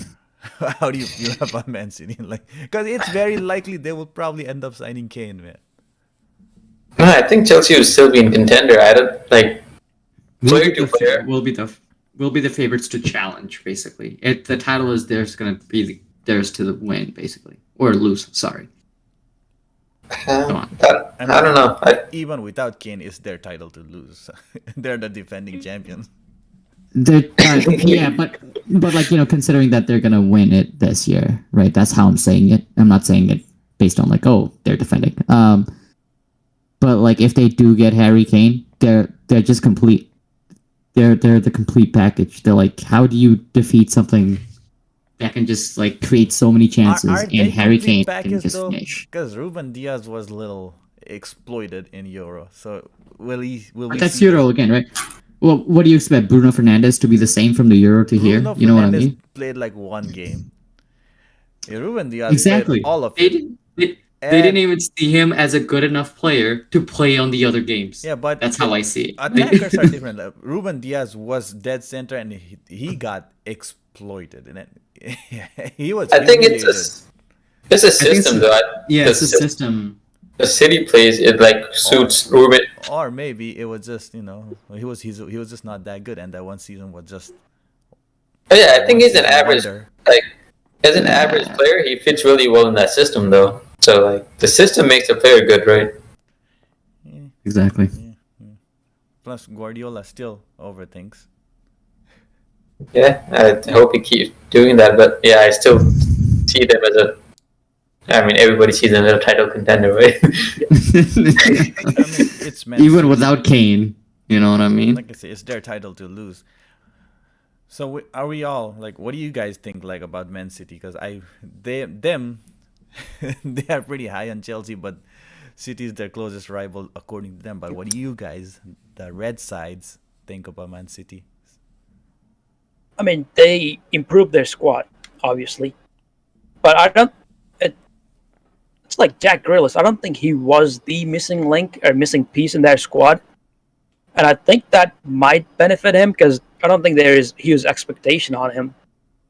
how do you feel about Man City? Like, because it's very likely they will probably end up signing Kane, man. No, I think Chelsea will still be in contender. I don't like We'll player be to the, player. we'll be the favorites to challenge, basically. If the title is theirs, going to be theirs to the win, basically, or lose. Sorry. Come on. I don't know. Even without Kane, it's their title to lose. They're the defending champions. Yeah, but like considering that they're gonna win it this year, right? That's how I'm saying it. I'm not saying it based on like, oh, they're defending. But like if they do get Harry Kane, they're just complete. They're the complete package. They're like, how do you defeat something that can just like create so many chances Are they and Harry complete Kane can package, just though? finish? Because Ruben Diaz was a little exploited in Euro. So will he? Will we? But that's see Euro again, right? Well, what do you expect? Bruno Fernandes to be the same from the Euro to here? Bruno You know what I Fernandes mean? played like one game. Yeah, Ruben Diaz Exactly. played all of They it. didn't. They And- didn't even see him as a good enough player to play on the other games. Yeah, but That's how I see it. attackers are different. Like, Ruben Diaz was dead center, and he got exploited, and he was. I think it's humiliated. a think system so. though. Yeah, the, it's a system. the City plays it like suits Ruben. Or maybe it was just he was just not that good, and that one season was just. But yeah, I think he's an one average. wonder. Like as an average player, he fits really well in that system though. So like the system makes the player good, right? Exactly. Plus, Guardiola still overthinks. Yeah, I hope he keeps doing that. But yeah, I still see them as a. I mean, everybody sees them as a title contender, right? I mean, it's meant Even without Kane, you know what I mean? like I say, it's their title to lose. So are we all like? What do you guys think like about Man City? Because they are pretty high on Chelsea, but City is their closest rival according to them. But what do you guys, the red sides, think about Man City? I mean, they improved their squad, obviously, but I don't. It's like Jack Grealish. I don't think he was the missing link or missing piece in their squad, and I think that might benefit him because I don't think there is huge expectation on him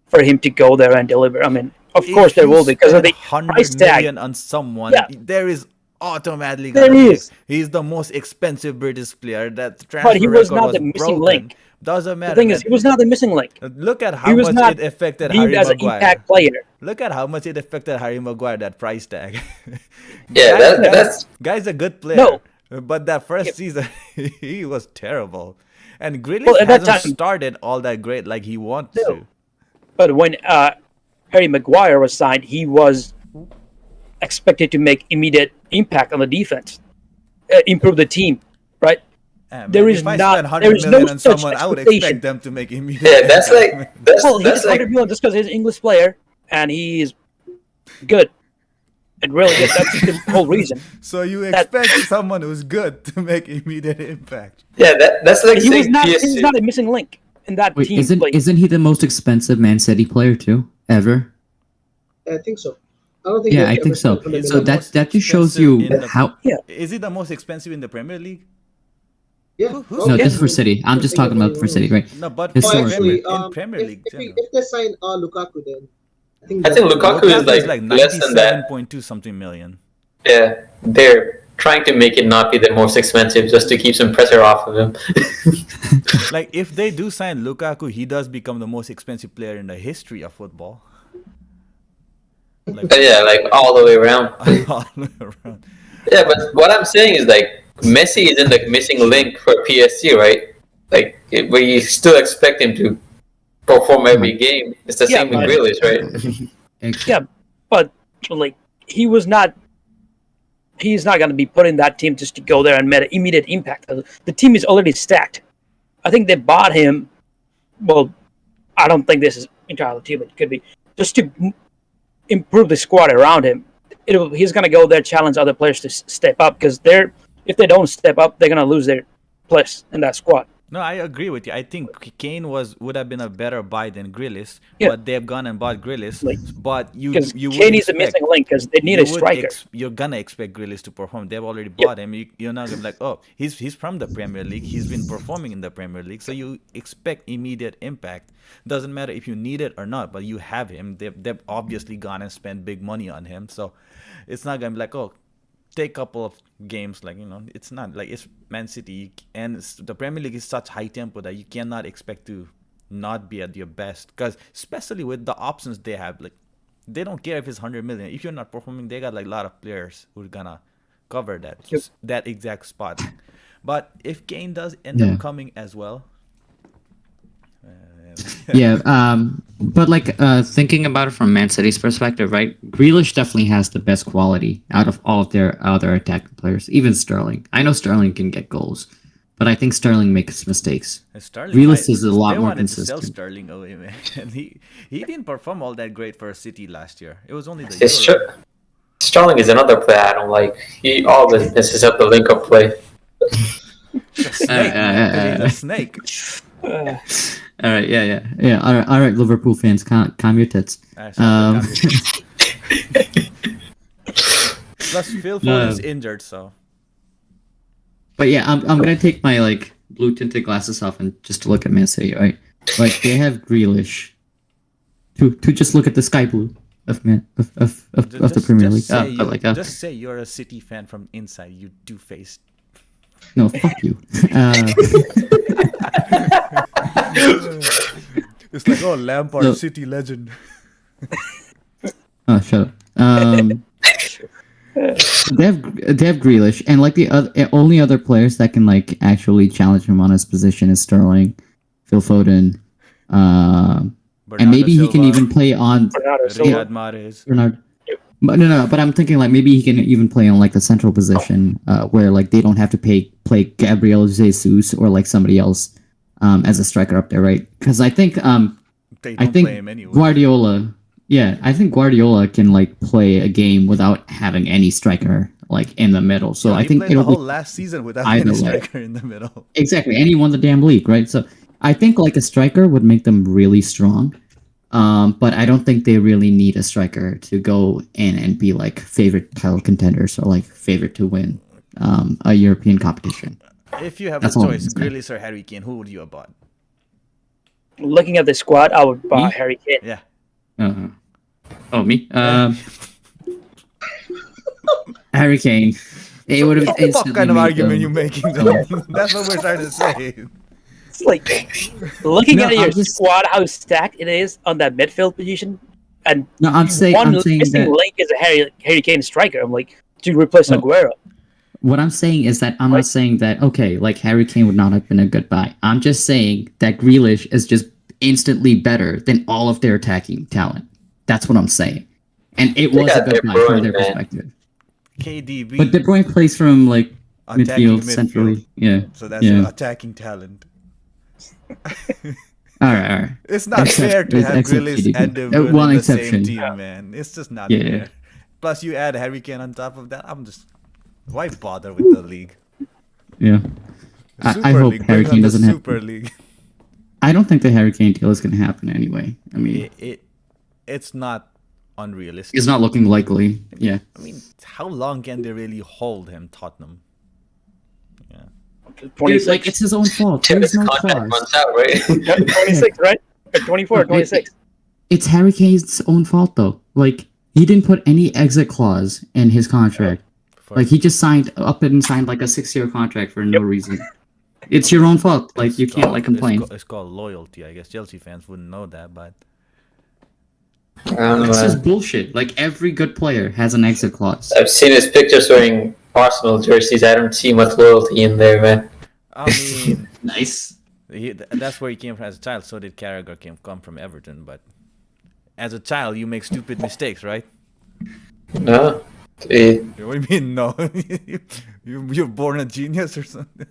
for him to go there and deliver. I mean, of course there will be because of the price 100 tag. million on someone. Yeah. There is automatically There gonna be- is. He's the most expensive British player. That transfer But he was record not the missing broken. link. Doesn't matter. The thing is, man. he was not the missing link. Look at He how was much not it affected Viewed Harry as an Maguire. impact player. Look at how much it affected Harry Maguire, that price tag. Yeah, that's Guy's a good player. No. But that first season, he was terrible. And Grealish Well, at that hasn't time- started all that great like he wants No. to. But when Harry Maguire was signed, he was expected to make immediate impact on the defense, improve the team, right? There Man, is if I not- spend 100 there is no million on such someone, I would expectation. expect them to make immediate yeah, that's impact. like Well, he's that's like 100 million just because he's an English player and he's good. It really is. That's the whole reason. So you That- expect someone who's good to make immediate impact. Yeah, that's like He was saying not. He PSG. was not a missing link in that Wait, team. isn't Like, isn't he the most expensive Man City player too ever? I think so. I don't think. Yeah, they I ever think so. spent 100 He's So million. the that most that just shows expensive you in the- how. Is he the most expensive in the Premier League? Yeah. Who's- Oh, No, yeah. this is for City. I'm just talking about for City, right? No, but His Oh, Historically. actually, in Premier League, if they sign Lukaku, then I think Lukaku is like less than that. 97.2 something million. Yeah, they're trying to make it not be the most expensive just to keep some pressure off of him. Like if they do sign Lukaku, he does become the most expensive player in the history of football. Like But yeah, like all the way around. all around. Yeah, but what I'm saying is like Messi isn't the missing link for PSG, right? Like, but you still expect him to perform every game. It's the Yeah, same with but- Grealish, right? yeah, but like he's not going to be put in that team just to go there and make an immediate impact. The team is already stacked. I think they bought him. Well, I don't think this is entirely true, but it could be just to improve the squad around him. He's going to go there, challenge other players to step up because if they don't step up, they're going to lose their place in that squad. No, I agree with you. I think Kane would have been a better buy than Grealish, Yeah. but they've gone and bought Grealish. Like, But you Because would Kane is a expect- missing link because they need you a would striker. you're gonna expect Grealish to perform. They've already bought him. You're not gonna be like, oh, he's from the Premier League. He's been performing in the Premier League, so you expect immediate impact. Doesn't matter if you need it or not, but you have him. They've obviously gone and spent big money on him, so it's not gonna be like, oh, take a couple of games. Like, it's not like it's Man City, and the Premier League is such high tempo that you cannot expect to not be at your best. Because especially with the options they have, like, they don't care if it's 100 million. If you're not performing, they got like a lot of players who are gonna cover that exact spot. But if Kane does end Yeah. up coming as well, Yeah, but like thinking about it from Man City's perspective, right? Grealish definitely has the best quality out of all of their other attacking players, even Sterling. I know Sterling can get goals, but I think Sterling makes mistakes. Sterling, Grealish is a lot they more wanted to sell consistent. Sterling away, man. And he didn't perform all that great for City last year. It was only the It's Euro. true. Sterling is another player I don't like. He always messes up the link-up play. The snake, man. The snake. All right, yeah. All right, Liverpool fans, calm your tits. Ah, Plus, Phil Foden's injured, so But yeah, I'm gonna take my like blue tinted glasses off and just to look at Man City, right? Like they have Grealish. To just look at the sky blue of the Premier League. But like just say you're a City fan from inside. You do face. no, fuck you. It's like, oh, Lampard, No. City legend. Oh, shut up. They have Grealish, and like the only other players that can like actually challenge him on his position is Sterling, Phil Foden, and maybe he can even play on Bernardo Silva. Riyad Mahrez. Bernard. But no. But I'm thinking like maybe he can even play on like the central position, where like they don't have to play Gabriel Jesus or like somebody else as a striker up there, right? Because I think They I don't think play him anyway. Guardiola. Yeah, I think Guardiola can like play a game without having any striker like in the middle. So I he think played the it'll whole be last season without either any way. striker in the middle. exactly, and he won the damn league, right? So I think like a striker would make them really strong. But I don't think they really need a striker to go in and be like favorite title contenders or like favorite to win a European competition. If you have That's a all I'm choice, saying. Grealish or Harry Kane, who would you have bought? Looking at the squad, I would buy Me? Harry Kane. Yeah. Oh, me? Harry Kane. It would have What the fuck instantly kind of made argument them- you making? Though? That's what we're trying to say. It's like looking No, at your I'm just- squad, how stacked it is on that midfield position, and No, I'm saying one that missing link is a Harry Kane striker. I'm like to replace No. Aguero. what I'm saying is that I'm Right. not saying that okay, like Harry Kane would not have been a good buy. I'm just saying that Grealish is just instantly better than all of their attacking talent. That's what I'm saying. And it was a got good De buy from Bruyne, their man. perspective. KDB. But De Bruyne plays from like attacking midfield, centrally. Yeah. So that's Yeah. an attacking talent. All right. It's not Except- fair to have except Grealish KDB. and De Bruyne One in the exception. same team, man. It's just not Yeah. fair. Plus, you add Harry Kane on top of that. Why bother with the league? Yeah. I hope League, Harry bring on Kane the doesn't have. Super League. I don't think the Harry Kane deal is going to happen anyway. I mean, It's not unrealistic. it's not looking likely. Yeah. I mean, how long can they really hold him, Tottenham? Yeah. Dude, 26. like it's his own fault. Tim, There's his no contract clause. runs out, right? Yeah, 26, right? Or 24 or 26. It's Harry Kane's own fault though. Like he didn't put any exit clause in his contract. Like he just signed like a 6-year contract for no reason. It's your own fault. Like you can't like complain. It's called loyalty. I guess Chelsea fans wouldn't know that, but I don't know, It's man. just bullshit. Like every good player has an exit clause. I've seen his pictures wearing Arsenal jerseys. I don't see much loyalty in there, man. I mean, Nice. that's where he came from as a child. So did Carragher come from Everton, but as a child, you make stupid mistakes, right? No. What do you mean, no? You're born a genius or something?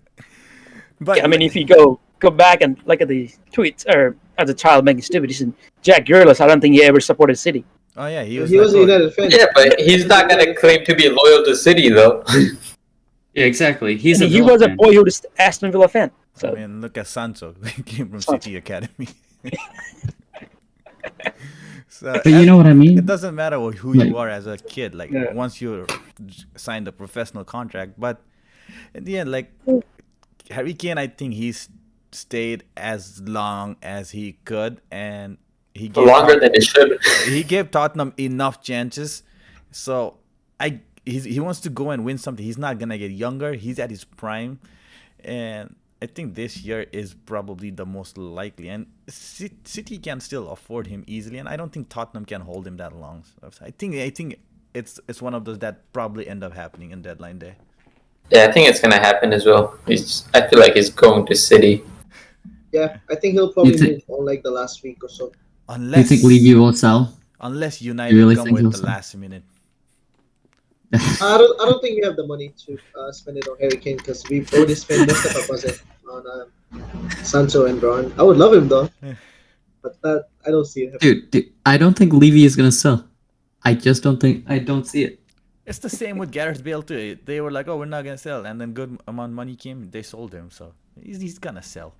But Yeah, I mean, if you go back and look at the tweets, or as a child making stupid decisions, Jack Grealish, I don't think he ever supported City. oh yeah, he He was. was a like, United fan. Yeah, but he's not gonna claim to be loyal to City, though. Yeah, exactly. He's He was a boyhood Aston Villa fan. I So mean, look at Sancho. He came from Sancho. City Academy. So, But you know what I mean? it doesn't matter who Like- you are as a kid. Like Yeah. once you signed a professional contract, but in the end, like Harry Kane, I think he's stayed as long as he could, and he gave Longer than it should. he gave Tottenham enough chances. So he wants to go and win something. He's not gonna get younger. He's at his prime, and I think this year is probably the most likely. And City can still afford him easily, and I don't think Tottenham can hold him that long. So I think it's one of those that probably end up happening in deadline day. Yeah, I think it's gonna happen as well. I feel like he's going to City. Yeah, I think he'll probably You think- move on like the last week or so. Do you Unless think Levy will sell? unless United really come think with he'll the sell? last minute. I don't think we have the money to spend it on Harry Kane because we've already spent most of our budget on Sancho and Braun. I would love him though, Yeah. but that I don't see it happening. Dude, I don't think Levy is gonna sell. I just don't think. I don't see it. It's the same with Gareth Bale too. They were like, "Oh, we're not gonna sell," and then good amount of money came. They sold him, so he's gonna sell.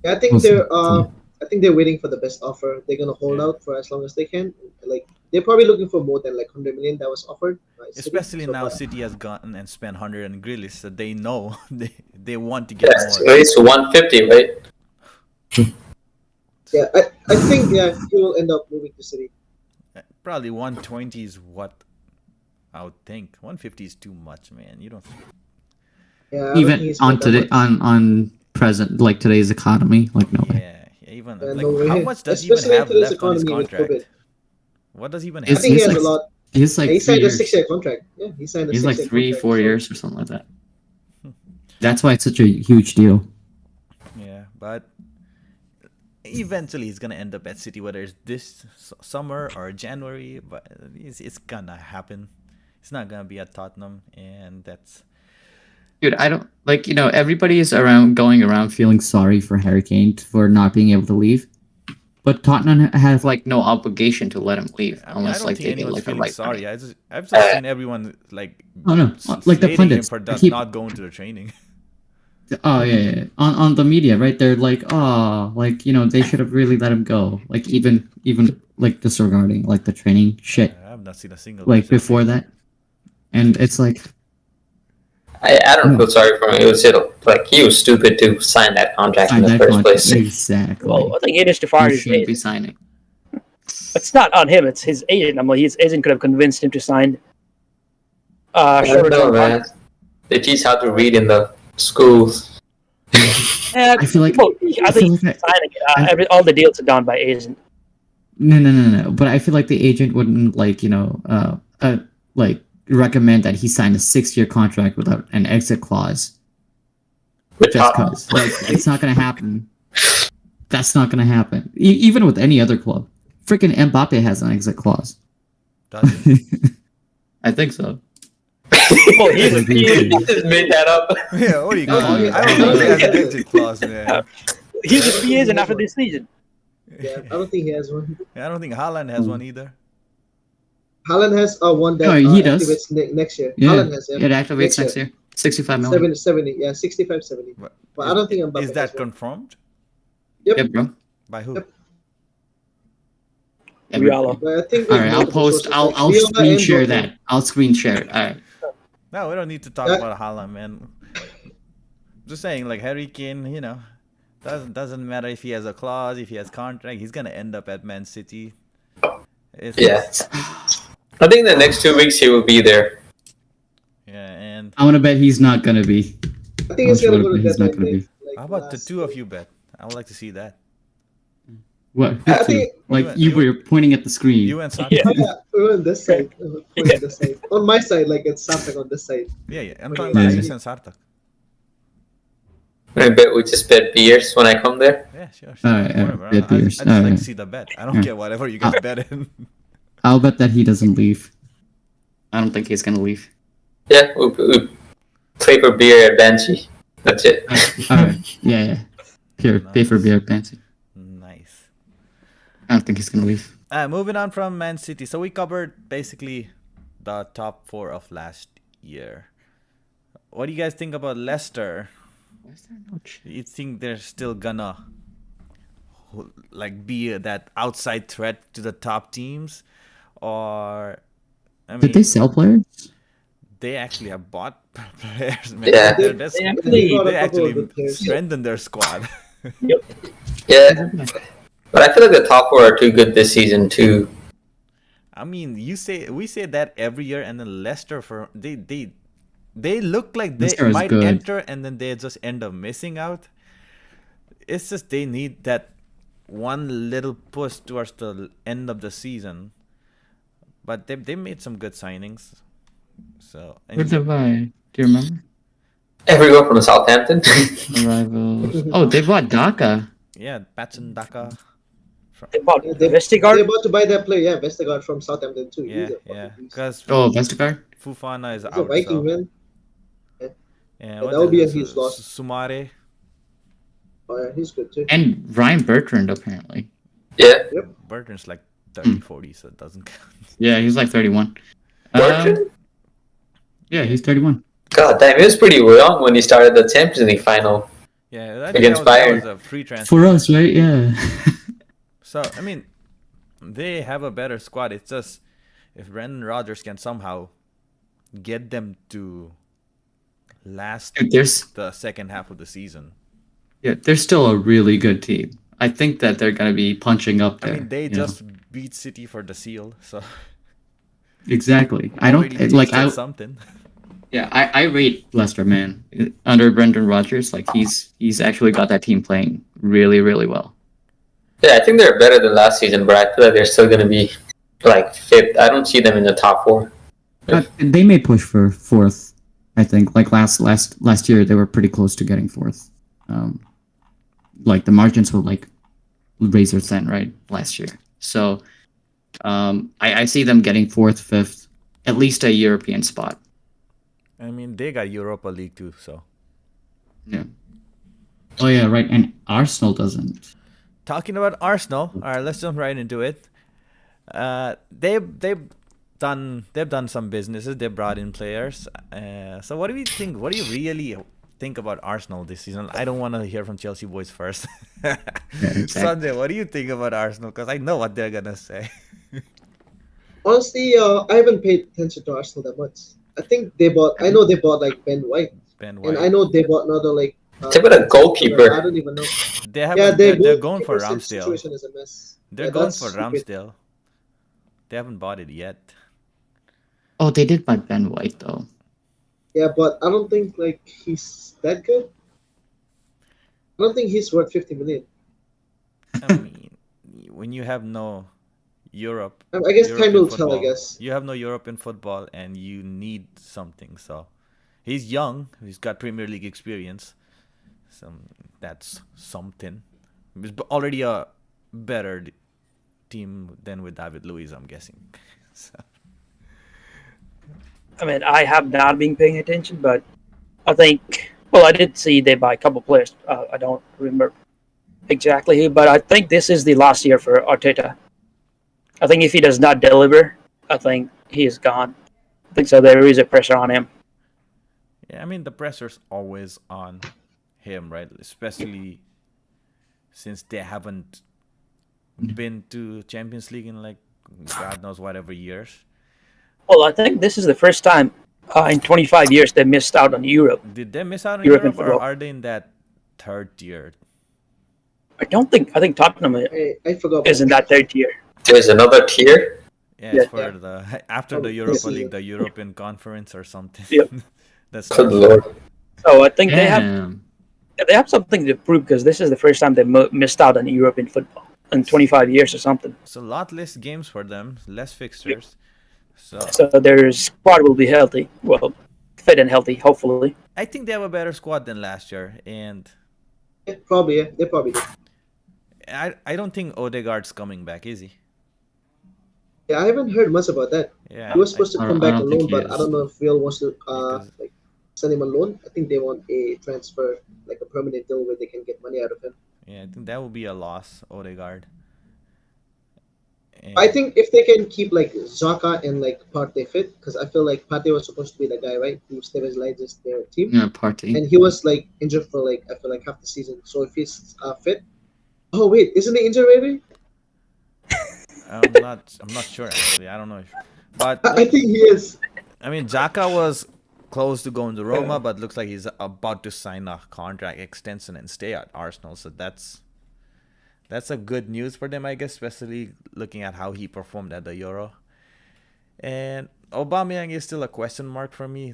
Yeah, I think We'll see. they're waiting for the best offer. They're gonna hold out for as long as they can. Like they're probably looking for more than like 100 million that was offered. by City. Especially So now, far. City has gone and spent 100 on Grealish, so they know they want to get Yes, at more. least 150, right? Yeah, I think he will end up moving to City. Probably 120 is what I would think. 150 is too much, man. You don't. Yeah, I don't think Even he's on spent that today, much. on present like today's economy, like no way. Yeah, even Yeah, like no way. how much does he even Especially have in today's left on his economy with contract? COVID. What does he even I have? think he He's has like- a lot. He's like He 3 signed a years. 6-year contract. Yeah, he signed a He's like 6-year 3, contract, 4 so- years or something like that. That's why it's such a huge deal. Yeah, but eventually he's gonna end up at City, whether it's this summer or January. But it's gonna happen. It's not gonna be at Tottenham, and that's Dude, I don't like everybody is going around feeling sorry for Harry Kane for not being able to leave, but Tottenham has like no obligation to let him leave I mean, I unless don't like think they get anyone's like a feeling right. sorry. I've just seen everyone like Oh no, like the slating him pundits. for they not keep- going to the training. Oh yeah. On the media, right? They're like, oh, like they should have really let him go. Like even like disregarding like the training shit I have not seen a single like person before say that, and it's like I don't feel sorry for him. It was like he was stupid to sign that contract in sign the that first contract. place. Exactly. well, I think he needs to fire You his shouldn't be agent. signing. It's not on him. It's his agent. I mean, his agent could have convinced him to sign. I don't Shorter know, term man. They teach how to read in the schools. contract. I feel like Well, I I feel think like signing I- all the deals are done by agent. No. But I feel like the agent wouldn't like like recommend that he sign a 6-year contract without an exit clause. With Just Tottenham. cause like it's not gonna happen. That's not gonna happen. Even with any other club. Freaking Mbappe has an exit clause. Does it? I think so. Well, he's a He just made that up. Yeah, what do you call Uh, it? I don't think he has an exit clause, man. he's a free agent after this season. Yeah, I don't think he has one. I don't think Haaland has one either. Haaland has one that Oh, he does. activates next year. Yeah, Haaland has it activates next year. 65 million. 70, yeah, 65, 70. But I don't think Mbappe is that has one. confirmed? Yep. Yeah, bro. By who? Yep. Reala. But I think All like right, I'll multiple post. sources, I'll like I'll Viola screen and share Dortmund. that. I'll screen share it. All right. No, we don't need to talk That- about Haaland, man. Just saying, like Harry Kane, doesn't matter if he has a clause, if he has contract, he's gonna end up at Man City. Yeah. I think the next 2 weeks he will be there. Yeah, and I want to bet he's not gonna be. I think it's I'm gonna sure go to he's not deadline gonna day. Like how about the last two of day. you bet? I would like to see that. What? I think- Like You- you were pointing at the screen. You and Saka. Yeah. Yeah, we're on this side. We're on this side. On my side, like it's something on this side. Yeah. I'm talking Yeah. about Ayus and Sartak. I bet we just bet beers when I come there. Yeah, sure. Alright, Whatever. bet I beers. just like to Alright. see the bet. I don't Yeah. care whatever you guys bet in. I'll bet that he doesn't leave. I don't think he's gonna leave. Yeah, we play for beer at Banshee. That's it. All right. Yeah. Here, pay for beer, fancy. Nice. I don't think he's gonna leave. Moving on from Man City. So we covered basically the top 4 of last year. What do you guys think about Leicester? You think they're still gonna like be that outside threat to the top teams, or I mean, Did they sell players? they actually have bought players? Man. Yeah. They actually- got a they couple of actually good players. strengthened their squad. Yeah. But I feel like the top 4 are too good this season too. I mean, we say that every year, and then Leicester they look like they Leicester is might good. enter, and then they just end up missing out. It's just they need that one little push towards the end of the season. But they made some good signings. So and Where'd they buy? Do you remember? Everyone from Southampton. Arrivals. Oh, they bought Dhaka. yeah, Patson Daka. They bought They're Vestergaard. about to buy that player, yeah, Vestergaard from Southampton too. Yeah, He's a fucking yeah. beast. Because Oh, Vestergaard. Fufana is He's out. a Viking, so. man. Yeah, that would be a huge huge loss. Sumare. Oh, yeah, he's good too. And Ryan Bertrand, apparently. Yeah. Burton's like 30, 40, so it doesn't count. Yeah, he's like 31. Bertrand? Yeah, he's 31. God damn, he was pretty young when he started the Champions League final. Yeah, I think Against that Bayern. was a free transfer. For us, right? Yeah. So, I mean, they have a better squad. It's just if Brendan Rodgers can somehow get them to last Dude, the second half of the season. they're still a really good team. I think that they're gonna be punching up I there. mean, they you know? just beat City for the seal, so exactly. I don't already like. tasted I something. yeah. I rate Leicester, man. Under Brendan Rodgers, like he's actually got that team playing really, really well. Yeah, I think they're better than last season, but I feel like they're still going to be like 5th. I don't see them in the top 4. But they may push for 4th. I think like last year they were pretty close to getting 4th. Like the margins were like razor thin, right, last year. So I see them getting 4th, 5th, at least a European spot. I mean, they got Europa League too, so. Yeah. Oh yeah, right. And Arsenal doesn't. Talking about Arsenal, all right, let's jump right into it. They've done some businesses. They brought in players. So what do you think? What do you really think about Arsenal this season? I don't want to hear from Chelsea boys first. exactly. Sunday, what do you think about Arsenal? Because I know what they're gonna say. Honestly, I haven't paid attention to Arsenal that much. I think I know they bought like Ben White, Ben and White. I know they bought another like. They bought a goalkeeper. I don't even know. They have. Yeah, They're going for goalkeeper Ramsdale. situation is a mess. They're Yeah, going that's for stupid. Ramsdale. They haven't bought it yet. Oh, they did buy Ben White though. Yeah, but I don't think like he's that good. I don't think he's worth 50 million. I mean, when you have no Europe. I guess time European will tell. I football. guess. You have no European football, and you need something. So, he's young. He's got Premier League experience. That's something. He's already a better team than with David Luiz, I'm guessing. So, I mean, I have not been paying attention, but I think, well, I did see they buy a couple players. I don't remember exactly who, but I think this is the last year for Arteta. I think if he does not deliver, I think he is gone. I think so. There is a pressure on him. Yeah, I mean the pressure's always on him, right? Especially since they haven't been to Champions League in like God knows whatever years. Well, I think this is the first time in 25 years they missed out on Europe. Did they miss out on European Europe, or football. are they in that third tier? I think Tottenham I forgot. is in that third tier. There's another tier. Yeah, Yeah. it's for the after the Oh, Europa this is League, it. the European Conference or something. Yep. That's Good lord. So I think Damn. they have something to prove because this is the first time they missed out on European football in 25 years or something. it's a lot less games for them, less fixtures. So So their squad will be healthy. Well, fit and healthy, hopefully. I think they have a better squad than last year, and Yeah, probably, yeah. They probably do. I don't think Odegaard's coming back, is he? Yeah, I haven't heard much about that. Yeah, He was supposed to I come don't- I back don't alone, think he but I is. don't know if Real wants to Because- like send him alone. I think they want a transfer, like a permanent deal where they can get money out of him. yeah, I think that would be a loss, Odegaard. I think if they can keep like Zaka and like Partey fit, because I feel like Partey was supposed to be the guy, right, who stabilizes their team, Yeah, party. and he was like injured for like I feel like half the season. So if he's fit, oh wait, isn't he injured already? I'm not sure actually. I don't know, but I think he is. I mean, Xhaka was close to going to Roma, but looks like he's about to sign a contract extension and stay at Arsenal. So that's a good news for them, I guess, especially looking at how he performed at the Euro. And Aubameyang is still a question mark for me.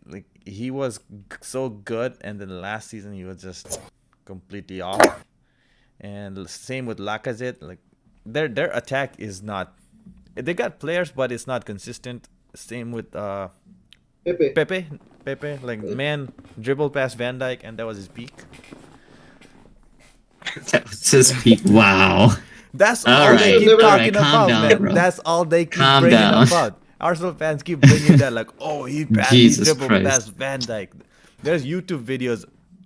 Like he was so good, and then last season he was just completely off. And same with Lacazette. Like their attack is not. They got players, but it's not consistent. Same with Pepe. Pepe, like man dribbled past Van Dijk, and that was his peak. That was his peak. Wow. That's All all they right. keep All right, talking calm about, down, man. bro. That's all they keep Calm bringing down. about. Arsenal fans keep bringing that, like, oh, he Jesus dribbled Christ. past Van Dijk. There's YouTube videos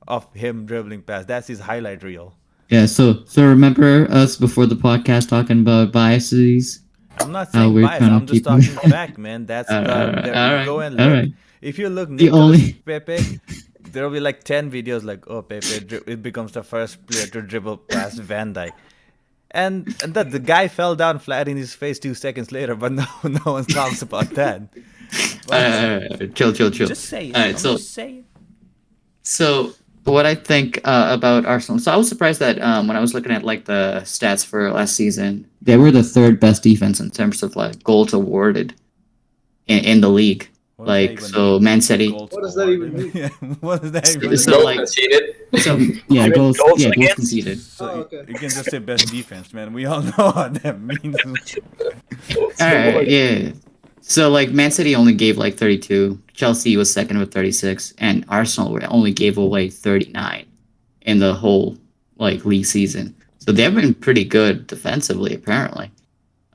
of him dribbling past. That's his highlight reel. Yeah. So remember us before the podcast talking about biases. I'm not saying we're bias. trying to I'm just keep- talking fact, man. That's All there right, you go and all look. right. If you look The Nicolas only- Pepe, there'll be like 10 videos like, oh, Pepe, it becomes the first player to dribble past Van Dijk. And that the guy fell down flat in his face 2 seconds later, but no one talks about that. Chill. Just say it. All right, I'm so- just saying. So what I think about Arsenal. So I was surprised that when I was looking at like the stats for last season, they were the third best defense in terms of like goals awarded in the league. What does that Like even so, mean? Man City. Goals What does that even awarded? mean? Yeah, what does that even There's mean? So, no like- conceded. So yeah, mean goals. goals Yeah, goals against? conceded. So Oh, okay. you can just say best defense, man. We all know what that means. All right, yeah. So like Man City only gave like 32. Chelsea was second with 36, and Arsenal only gave away 39 in the whole like league season. So they've been pretty good defensively, apparently.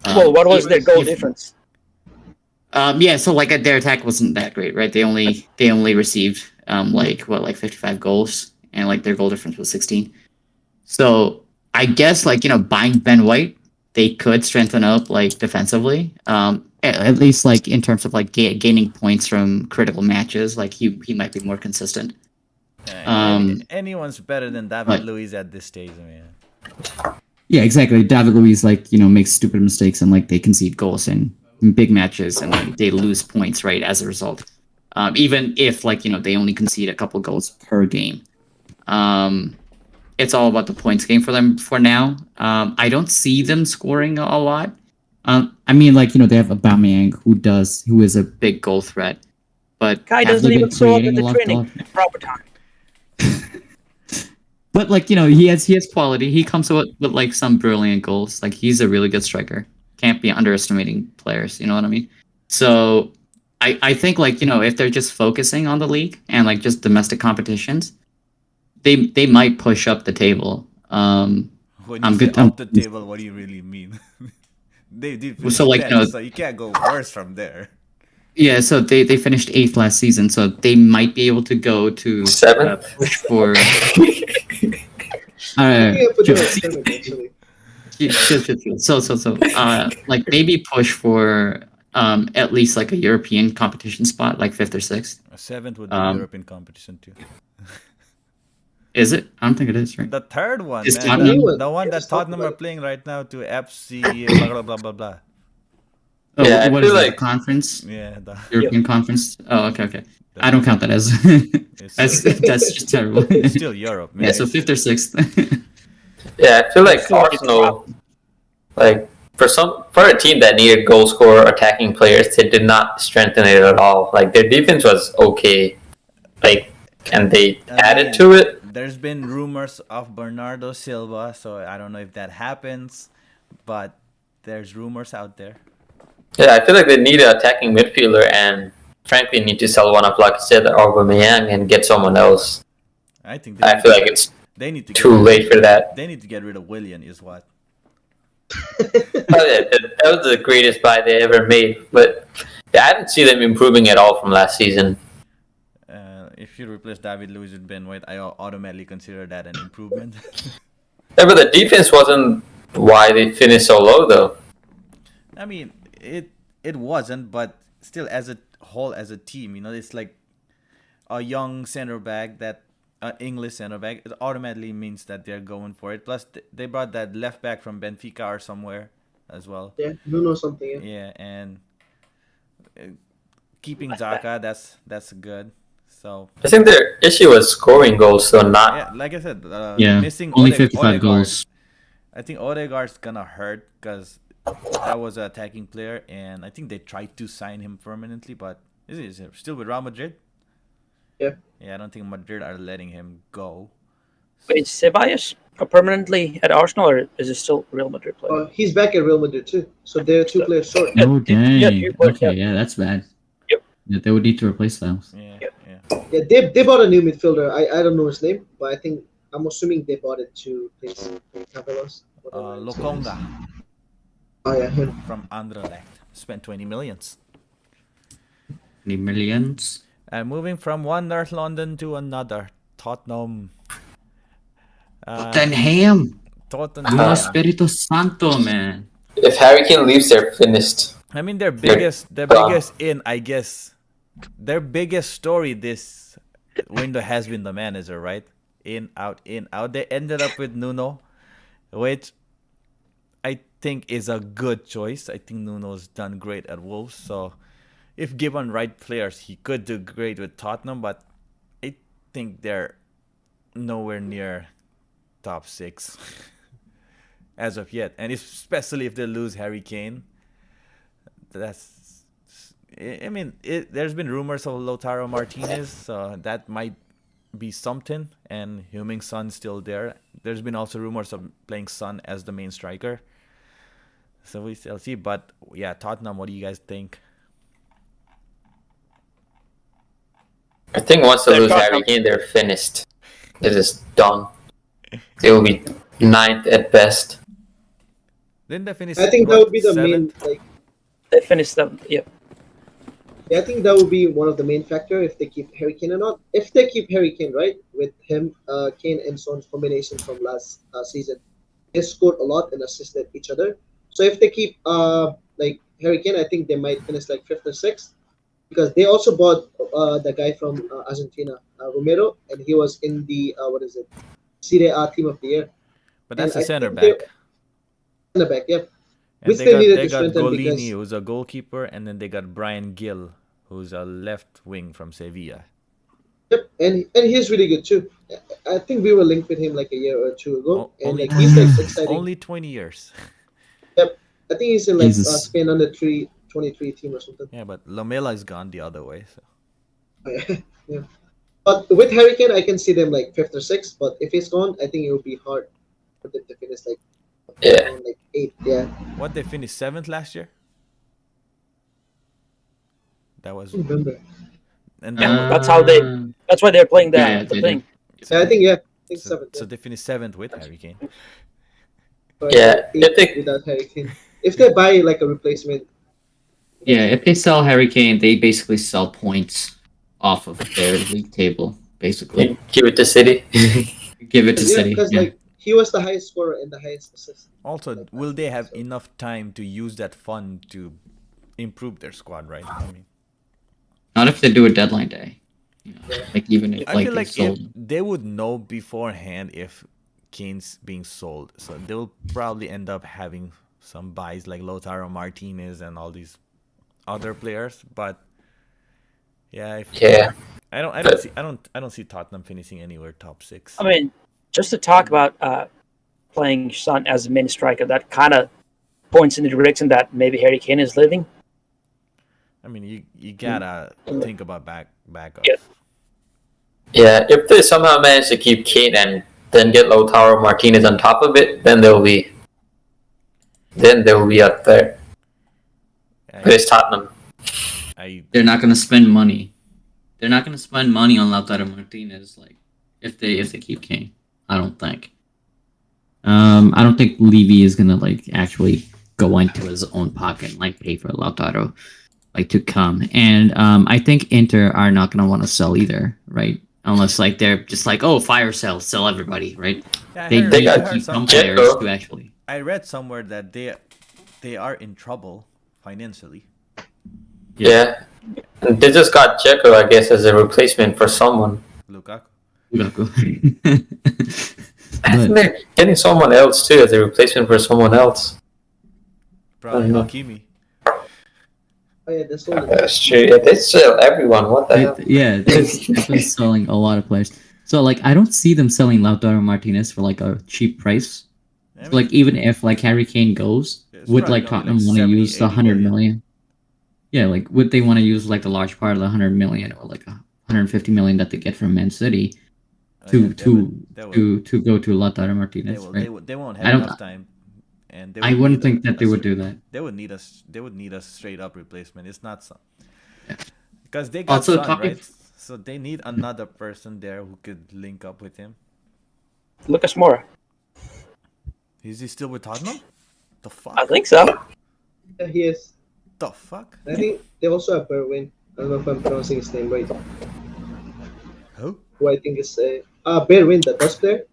Well, what was even their goal if- difference? Yeah, so like their attack wasn't that great, right? They only received like 55 goals, and like their goal difference was 16. So I guess like buying Ben White, they could strengthen up like defensively. At least like in terms of like gaining points from critical matches, like he might be more consistent. Anyone's better than David Right. Luiz at this stage, man. Yeah, exactly. David Luiz like makes stupid mistakes and like they concede goals in big matches and like they lose points right as a result. Even if like they only concede a couple goals per game. It's all about the points game for them for now. I don't see them scoring a lot. I mean, like they have Aubameyang who is a big goal threat, but Guy have doesn't they been even show up creating at a the lot of training goals? at proper time. But like he has quality. He comes with like some brilliant goals. Like he's a really good striker. Can't be underestimating players. You know what I mean? So I think like if they're just focusing on the league and like just domestic competitions, they might push up the table. When you I'm say good- up the table, what do you really mean? They did finish So, like, 10th, so you can't go worse from there. Yeah, so they finished 8th last season, so they might be able to go to Seventh? push for. I think I put chill, you at seventh, actually. chill. So like maybe push for at least like a European competition spot, like fifth or sixth. A seventh would be Um, European competition too. Is it? I don't think it is, right? The third one, Is man, Tottenham- the one Yeah, that just talk Tottenham about are it. playing right now to FC blah blah blah blah blah. Oh, Yeah, I what feel is it? like- The conference? Yeah, European conference? Oh, okay. the- I don't count that as. It's that's still, that's just terrible. it's still Europe, man. Yeah, so fifth or sixth. Yeah, I feel like So it's Arsenal, like for a team that needed goal scorer, attacking players, they did not strengthen it at all. Like their defense was okay, like, and they added to it. There's been rumors of Bernardo Silva, so I don't know if that happens, but there's rumors out there. Yeah, I feel like they need an attacking midfielder, and frankly, need to sell one of Lacazette or Aubameyang and get someone else. I think I feel like it's they need to too late for that. They need to get rid of Willian, is what. Oh, yeah, that was the greatest buy they ever made, but I didn't see them improving at all from last season. If you replace David Luiz with Ben White, I automatically consider that an improvement. Yeah, but the defense wasn't why they finished so low, though. I mean, it wasn't, but still, as a whole, as a team, it's like a young center back that English center back. It automatically means that they're going for it. Plus, they brought that left back from Benfica or somewhere as well. Yeah, Nuno something. Yeah. Yeah, and keeping Zaka, that's good. So I think their issue was scoring goals, so not. yeah, like I said, Yeah, missing only 55 Odegaard. goals. I think Odegaard's gonna hurt because that was an attacking player, and I think they tried to sign him permanently, but is he still with Real Madrid? Yeah. Yeah, I don't think Madrid are letting him go. Wait, Ceballos permanently at Arsenal, or is it still Real Madrid player? He's back at Real Madrid too, so they're two players short. Oh dang. Yeah, you put- Okay, yeah, that's bad. Yep. Yeah, they would need to replace those. Yeah, Yep. yeah. Yeah, they bought a new midfielder. I don't know his name, but I'm assuming they bought it to replace Capelos. Lokonga Oh yeah, him. from Anderlecht spent 20 millions. Any millions? And moving from one North London to another, Tottenham. Tottenham. Tottenham. Oh, Espiritu Santo, man. If Harry Kane leaves, they're finished. I mean, their biggest I guess, their biggest story this window has been the manager, right? In, out, in, out. They ended up with Nuno, which I think is a good choice. I think Nuno's done great at Wolves, so if given right players, he could do great with Tottenham, but I think they're nowhere near top 6 as of yet. And especially if they lose Harry Kane, there's been rumors of Lautaro Martinez, so that might be something. And Heung-min Son's still there. There's been also rumors of playing Son as the main striker, so we still see. But yeah, Tottenham, what do you guys think? I think once they They're lose not- Harry Kane, they're finished. It is done. They will be 9th at best. Didn't they finish? I think that would be the seventh? main like. They finished them. Yeah. Yeah, I think that would be one of the main factor if they keep Harry Kane or not. If they keep Harry Kane, right, with him, Kane and Son's combination from last season, they scored a lot and assisted each other. So if they keep like Harry Kane, I think they might finish like 5th or 6th, because they also bought the guy from Argentina, Romero, and he was in the Serie A Team of the Year. But that's and a I center think they- back. In the back, yeah. And Which they they got, needed they to got strengthen Golini, because- who's a goalkeeper, and then they got Brian Gill, who's a left wing from Sevilla. Yep, and he's really good too. I think we were linked with him like a year or two ago, O- and only- like he's like exciting. Only 20 years. I think he's in like Jesus. Spain under 23 team or something. Yeah, but Lamela is gone the other way. So. Yeah. But with Harry Kane, I can see them like 5th or 6th. But if he's gone, I think it would be hard for them to finish like Yeah. around, like 8th. Yeah, What, they finished 7th last year? That was I don't remember. and Yeah, that's how they- That's why they're playing Yeah, the they thing. Yeah, I think I think so, 7th. so they finished 7th with Harry Kane. But Yeah, I 8th think- without Harry Kane. If they buy like a replacement, Yeah, if they sell Harry Kane, they basically sell points off of their league table. Basically, Give it to City. give it to yeah, City. because Yeah. like he was the highest scorer and the highest assist. Also, will they have enough time to use that fund to improve their squad, right? I mean, Not if they do a deadline day. You know, like even if I like feel they like if sold. they would know beforehand if Kane's being sold, so they'll probably end up having some buys like Lautaro Martinez and all these other players. But yeah, Yeah. I don't see Tottenham finishing anywhere top 6. I mean, just to talk about playing Son as a main striker, that kind of points in the direction that maybe Harry Kane is leaving. I mean, you gotta think about backup. Yeah. Yeah, if they somehow manage to keep Kane and then get Lautaro Martinez on top of it, then they'll be up there. But it's Tottenham. They're not gonna spend money. They're not gonna spend money on Lautaro Martinez, like if they keep Kane. I don't think. I don't think Levy is gonna like actually go into his own pocket and like pay for Lautaro like to come. And I think Inter are not gonna want to sell either, right? Unless like they're just like, oh, fire sell everybody, right? Yeah, They They need got to keep some Dzeko. players to actually. I read somewhere that they are in trouble financially. Yeah. And they just got Dzeko, I guess, as a replacement for someone. Lukaku. Lukaku. And they're getting someone else too as a replacement for someone else. Probably know. Hakimi. Oh yeah, that's all. That's true. Yeah, they sell everyone. What the hell? Yeah, they're definitely selling a lot of players. So like, I don't see them selling Lautaro Martinez for like a cheap price. I So, mean, like even if like Harry Kane goes, it's would probably like gonna be Tottenham like want to 70, use the 80 100 million. million? Yeah, like would they want to use like the large part of the 100 million or like 150 million that they get from Man City yeah, to they would- to go to Lautaro they Martinez, will, right? they won't I have don't- enough time, and they I would wouldn't need think that they would straight- do that. They would need a straight up replacement. It's not some Yeah. because they got Also, Son, talking- right? So they need another person there who could link up with him. Lucas Moura. Is he still with Tottenham? The fuck? I think so. Yeah, he is. The fuck? I think they also have Berwin. I don't know if I'm pronouncing his name right. Who? Who I think is Berwin, the Dutch player.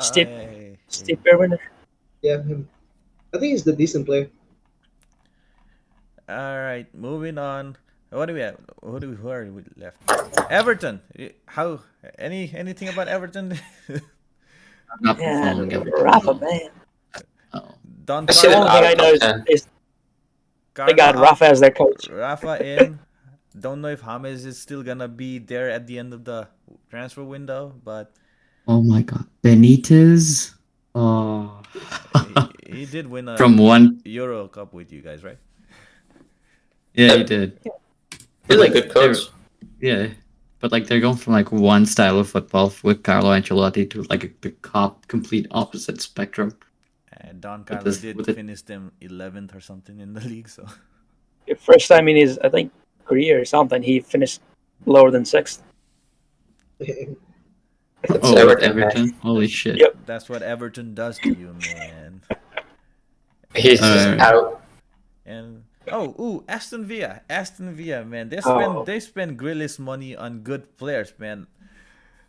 Steve- Hey. Steve Berwin. Yeah, him. I think he's the decent player. All right, moving on. What do we have? Who are we left? Everton. How? Anything about Everton? I'm not Yeah, following it. Rafa, man. Oh. Don I The said it only Carlo, thing I know Ten. is they Carlo got out, Rafa as their coach. Rafa in. Don't know if James is still gonna be there at the end of the transfer window, but Oh my God, Benitez. Oh. he did win a From one, Euro Cup with you guys, right? yeah, he did. He's a Like, good coach. Yeah, but like they're going from like one style of football with Carlo Ancelotti to like the complete opposite spectrum. And Don Carlo this- did with it- finish them 11th or something in the league, so First time in his, I think, career or something, he finished lower than sixth. It's Oh, with Everton, man. Everton. Holy shit! Yep. that's what Everton does to you, man. He's just out. And Aston Villa, man. Oh. They spend Grealish money on good players, man.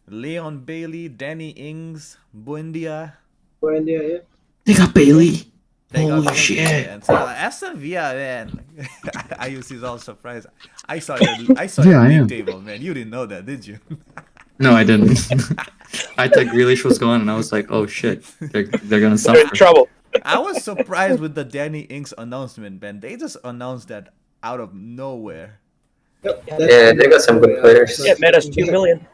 Leon Bailey, Danny Ings, Buendia. Well, yeah. They got Bailey. They got Holy Bailey, shit! man. So Aston Villa, man. Ayus is all surprised. I saw your Yeah, I league am. table, man. You didn't know that, did you? No, I didn't. I thought Grealish was gone, and I was like, "Oh shit, they're gonna They're in suffer." trouble. I was surprised with the Danny Ings announcement, man. They just announced that out of nowhere. Yep, Yeah, they got some good players. Yeah, it made us 2 million.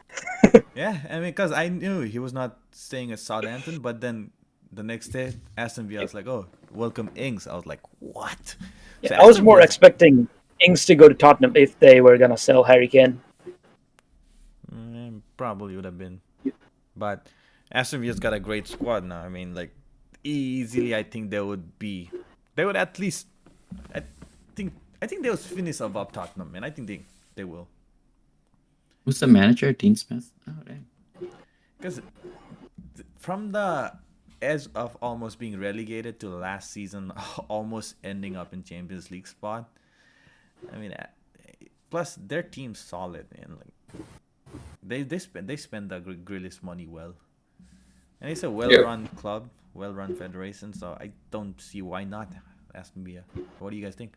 Yeah, I mean, because I knew he was not staying at Southampton, but then the next day, Aston Villa was like, "Oh, welcome Ings." I was like, "What?" So I was Aston more Villa- expecting Ings to go to Tottenham if they were gonna sell Harry Kane. Probably would have been, but Aston Villa's got a great squad now. I mean, like easily, I think they would at least, I think they will finish above Tottenham, and I think they will. Who's the manager? Dean Smith. Oh, dang. Because from the edge of almost being relegated to last season, almost ending up in Champions League spot. I mean, plus their team's solid and like they spend the Grealish money well, and it's a well-run club, well-run federation. So I don't see why not Aston Villa. What do you guys think?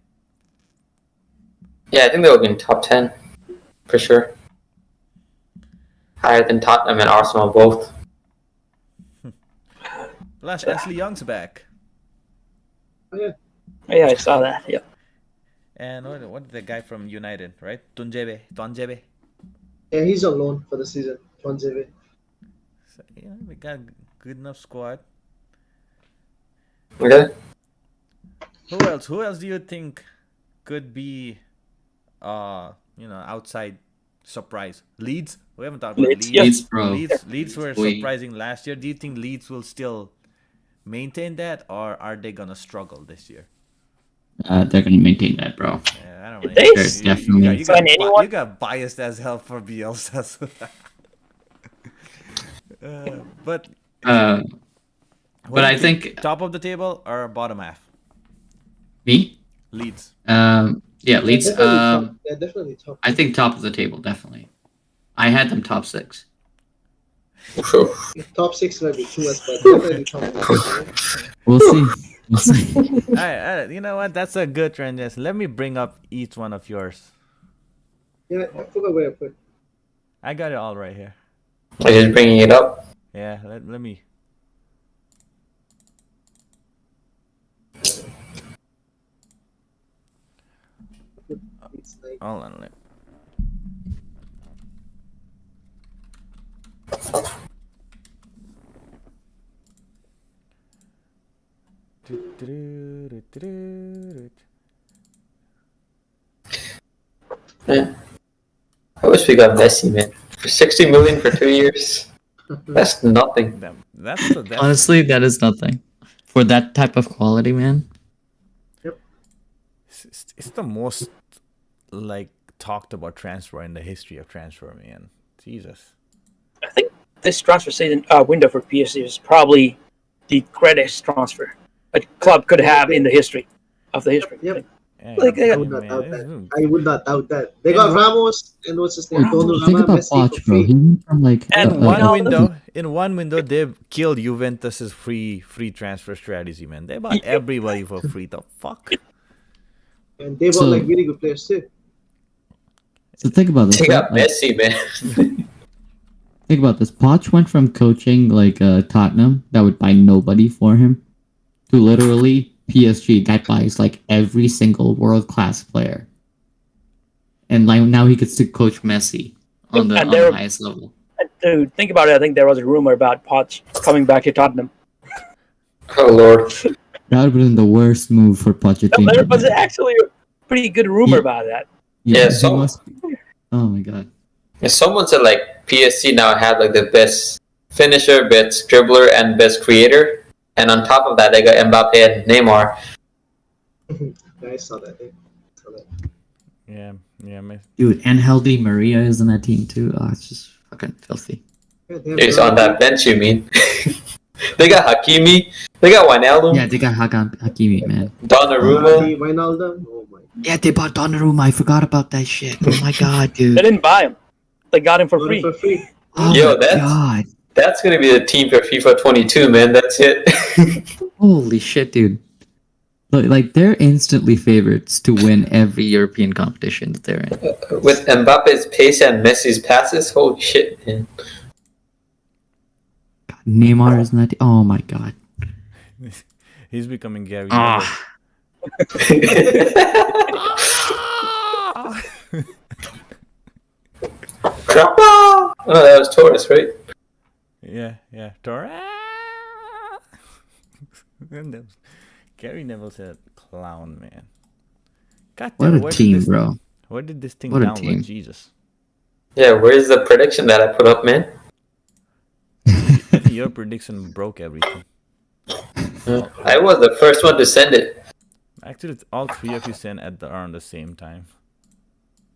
Yeah, I think they'll be in top 10 for sure. Higher than Tottenham and Arsenal both. Plus, Ashley Young's back. Yeah, I saw that. Yeah. And what the guy from United, right? Tonjebe. Yeah, he's on loan for the season. Fonzebe. So, we got good enough squad. Okay. Who else do you think could be outside surprise? Leeds? We haven't talked about Leeds, Leeds. yeah. Leeds, bro. Leeds were Sweet. surprising last year. Do you think Leeds will still maintain that, or are they gonna struggle this year? They're gonna maintain that, bro. Yeah, I don't know. They There's definitely- Sign anyone? You got biased as hell for Bielsa. But But I think top of the table or bottom half? me. Leeds. Yeah, Leeds. Definitely top. Yeah, definitely top. I think top of the table, definitely. I had them top 6. Top 6 might be too much, but definitely top 6. We'll see. We'll see. All right, you know what? That's a good trend. Yes. Let me bring up each one of yours. Yeah, I forgot where I put. I got it all right here. I'm just bringing it up. Yeah, let me. It's like, Hold on. Yeah. I wish we got Messi, man. For 60 million for 2 years, that's nothing. That's Honestly, that is nothing. For that type of quality, man. it's the most like talked about transfer in the history of transfer, man. Jesus. I think this transfer season window for PSG is probably the greatest transfer a club could have in the history of the history. Yep. Yeah, Like, I would not doubt that. I would not doubt that. They got Ramos and what's his name? Donnarumma, Think about Messi Poch, for bro. free. He went from like And Ronaldo. in one window, they've killed Juventus's free transfer strategy, man. They bought everybody for free. The fuck? And they bought So- like really good players too. So think about this. They right? got Like, Messi, man. think about this. Poch went from coaching like Tottenham that would buy nobody for him to literally PSG that buys like every single world class player. And like now he gets to coach Messi on the, And on they're- the highest level. And to think about it, I think there was a rumor about Poch coming back to Tottenham. Oh lord. That would have been the worst move for Pochettino. There was man. actually a pretty good rumor Yeah. about that. Yeah, he so- must be- Oh my god. Yeah, someone said like PSG now have like the best finisher, best dribbler, and best creator. And on top of that, they got Mbappe and Neymar. Yeah, I saw that. Saw that. Yeah, man. Dude, and Di Maria is in that team too. Oh, it's just fucking filthy. Yeah, they have He's on Ronaldo. that bench, you mean? They got Hakimi. They got Wijnaldum. Yeah, they got Hakimi, man. Donnarumma. Messi, Wijnaldum. Oh my. Yeah, they bought Donnarumma. I forgot about that shit. Oh my god, They dude. didn't buy him; they got him for Got free. it for free. Oh Yo, my that's- god. That's gonna be the team for FIFA 22, man. That's it. Holy shit, dude. Like they're instantly favorites to win every European competition that they're in. With Mbappe's pace and Messi's passes, holy shit, man. Neymar is in that. Oh my god. He's becoming Gary. Ah. Oh, that was Torres, right? Yeah. Torres. Gary Neville's a clown, man. God What damn, a where did team, this- bro. Where did this thing What a download? team. Jesus. Yeah, where's the prediction that I put up, man? Your prediction broke everything. I was the first one to send it. Actually, it's all three of you sent around the same time.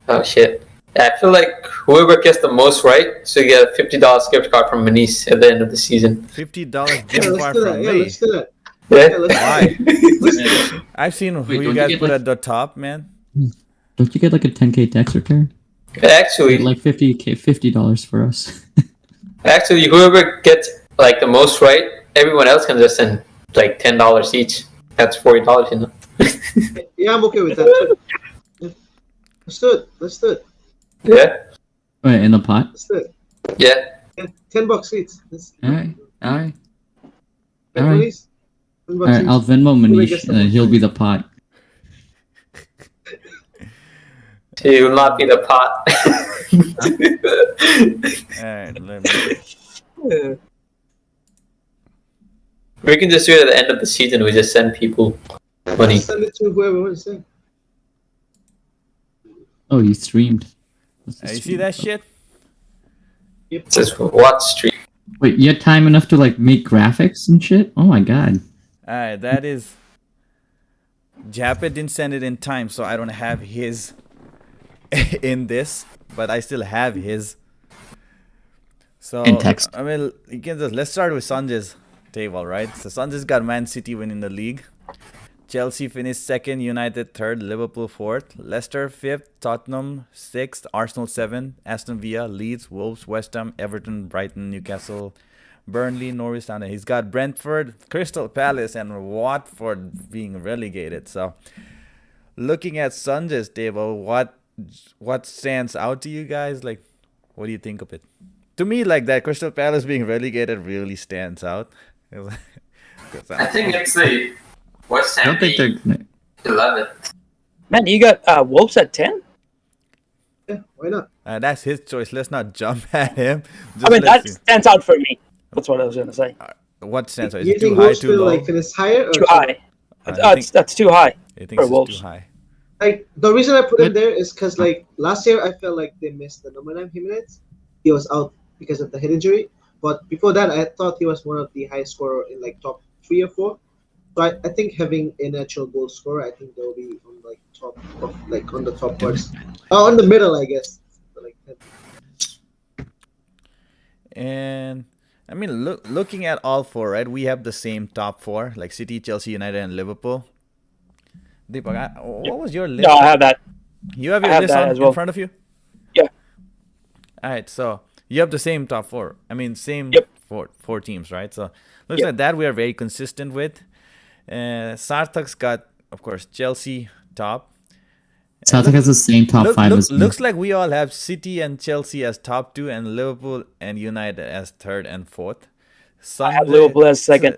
Oh shit. Yeah, I feel like whoever gets the most right should get a $50 gift card from Manice at the end of the season. $50 Yeah, gift let's card do that. from Yeah, me. let's do that. Yeah? Yeah, let's Why? let's do that. I've seen who Wait, you don't you guys get, put like- at the top, man. Don't you get like a 10K tax return? Actually, Like $50 for us. whoever gets like the most right, everyone else can just send like $10 each. That's $40, you know. Yeah, I'm okay with that too. Let's do it. Let's do it. Yeah, Wait, in the pot. Let's do it. yeah. Yeah, $10 each. Let's All right, all right, bet Alright. monies. $10 all right. each. I'll Venmo Whoever Manish, gets the and then most he'll be points. the pot. He will not be the pot. Alright, let me. We can just do it at the end of the season. We just send people money. Send it to whoever wants to send. Oh, you streamed. What's the You see stream that about? shit? Just watch stream. Wait, you had time enough to like make graphics and shit? Oh my god. Alright, that is. Japet didn't send it in time, so I don't have his in this, but I still have his. So In text. I mean, you can just let's start with Sanjay's table, right? So Sanjay's got Man City winning the league. Chelsea finished second, United third, Liverpool fourth, Leicester fifth, Tottenham sixth, Arsenal seventh, Aston Villa, Leeds, Wolves, West Ham, Everton, Brighton, Newcastle, Burnley, Norwich down there. He's got Brentford, Crystal Palace, and Watford being relegated. So, looking at Sanjay's table, what stands out to you guys? Like, what do you think of it? To me, like that Crystal Palace being relegated really stands out. I think it's the West I Ham don't think they're gonna. 11th. Man, you got Wolves at 10? Yeah, why not? That's his choice. Let's not jump at him. I mean, let's that see. stands out for me. That's what I was going to say. What stands out? Is You it too think high, Wolves too will low? like finish higher? Or Too high. I think- That's too high. I think for it's Wolves. too high. Like the reason I put him But- there is because like last year I felt like they missed the number 9 Jimenez. He was out because of the head injury. But before that, I thought he was one of the high scorer in like top 3 or 4. So I think having a natural goal scorer, I think they'll be on like top of like on the top parts, on the middle, I guess. Like And I mean, looking at all four, right? We have the same top four, like City, Chelsea, United, and Liverpool. Deepak, what was your list? No, I have that. You have I your have list that on, as well. in front of you? Yeah. All right, so you have the same top four. I mean, same Yep. four teams, right? So looks Yep. like that we are very consistent with. Sarthak's got, of course, Chelsea top. Southwick has the same top five as me. Looks like we all have City and Chelsea as top two, and Liverpool and United as third and fourth. I have Sunday- Liverpool as second.